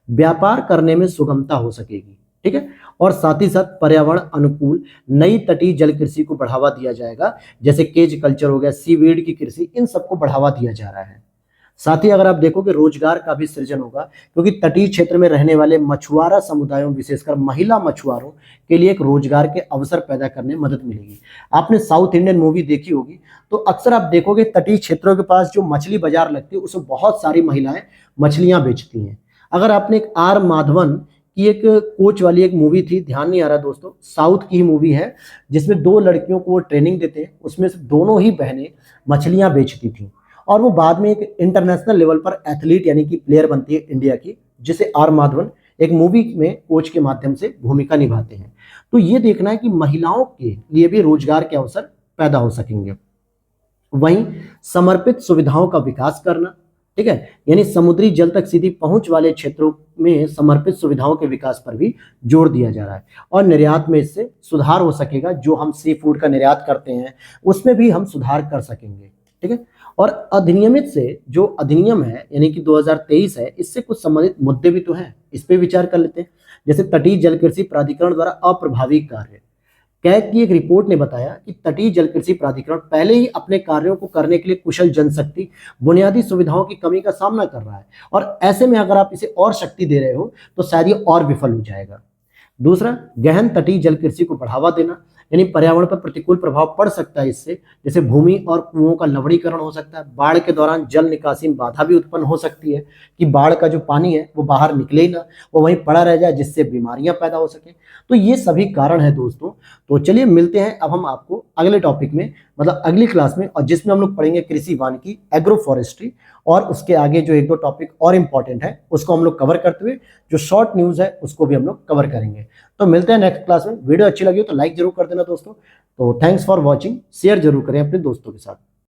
[SPEAKER 1] व्यापार करने में सुगमता हो सकेगी। ठीक है, और साथ ही साथ पर्यावरण अनुकूल नई तटीय जल कृषि को बढ़ावा दिया जाएगा, जैसे केज कल्चर हो गया, सीवीड की कृषि, इन सबको बढ़ावा दिया जा रहा है। साथ ही अगर आप देखोगे रोजगार का भी सृजन होगा, क्योंकि तटीय क्षेत्र में रहने वाले मछुआरा समुदायों, विशेषकर महिला मछुआरों के लिए एक रोजगार के अवसर पैदा करने में मदद मिलेगी। आपने साउथ इंडियन मूवी देखी होगी, तो अक्सर आप देखोगे तटीय क्षेत्रों के पास जो मछली बाजार लगती है उसमें बहुत सारी महिलाएं मछलियां बेचती हैं। अगर आपने एक R माधवन की एक कोच वाली एक मूवी थी, ध्यान नहीं आ रहा दोस्तों, साउथ की ही मूवी है, जिसमें दो लड़कियों को वो ट्रेनिंग देते हैं, उसमें से दोनों ही बहनें मछलियां बेचती थी और वो बाद में एक इंटरनेशनल लेवल पर एथलीट यानी कि प्लेयर बनती है इंडिया की, जिसे R माधवन एक मूवी में कोच के माध्यम से भूमिका निभाते हैं। तो ये देखना है कि महिलाओं के लिए भी रोजगार के अवसर पैदा हो सकेंगे। वहीं समर्पित सुविधाओं का विकास करना, ठीक है, यानी समुद्री जल तक सीधी पहुंच वाले क्षेत्रों में समर्पित सुविधाओं के विकास पर भी जोर दिया जा रहा है और निर्यात में इससे सुधार हो सकेगा। जो हम सी फूड का निर्यात करते हैं उसमें भी हम सुधार कर सकेंगे। ठीक है, और अधिनियमित से जो अधिनियम है यानी कि 2023 है, इससे कुछ संबंधित मुद्दे भी तो हैं, इस पे विचार कर लेते हैं। जैसे तटीय जल कृषि प्राधिकरण द्वारा अप्रभावी कार्य, कैग की एक रिपोर्ट ने बताया कि तटीय जल कृषि प्राधिकरण पहले ही अपने कार्यों को करने के लिए कुशल जनशक्ति, बुनियादी सुविधाओं की कमी का सामना कर रहा है और ऐसे में अगर आप इसे और शक्ति दे रहे हो तो शायद ये और विफल हो जाएगा। दूसरा, गहन तटीय जल कृषि को बढ़ावा देना, यानी पर्यावरण पर प्रतिकूल प्रभाव पड़ सकता है इससे, जैसे भूमि और कुओं का लवणीकरण हो सकता है। बाढ़ के दौरान जल निकासी में बाधा भी उत्पन्न हो सकती है कि बाढ़ का जो पानी है वो बाहर निकले ही ना, वो वहीं पड़ा रह जाए, जिससे बीमारियां पैदा हो सके। तो ये सभी कारण है दोस्तों। तो चलिए मिलते हैं अब हम आपको अगले टॉपिक में, मतलब अगली क्लास में, और जिसमें हम लोग पढ़ेंगे कृषि वानिकी, एग्रो फॉरेस्ट्री, और उसके आगे जो एक दो टॉपिक और इंपॉर्टेंट है उसको हम लोग कवर करते हुए जो शॉर्ट न्यूज है उसको भी हम लोग कवर करेंगे। तो मिलते हैं नेक्स्ट क्लास में। वीडियो अच्छी लगी हो तो लाइक जरूर कर देना दोस्तों। तो थैंक्स फॉर वॉचिंग, शेयर जरूर करें अपने दोस्तों के साथ।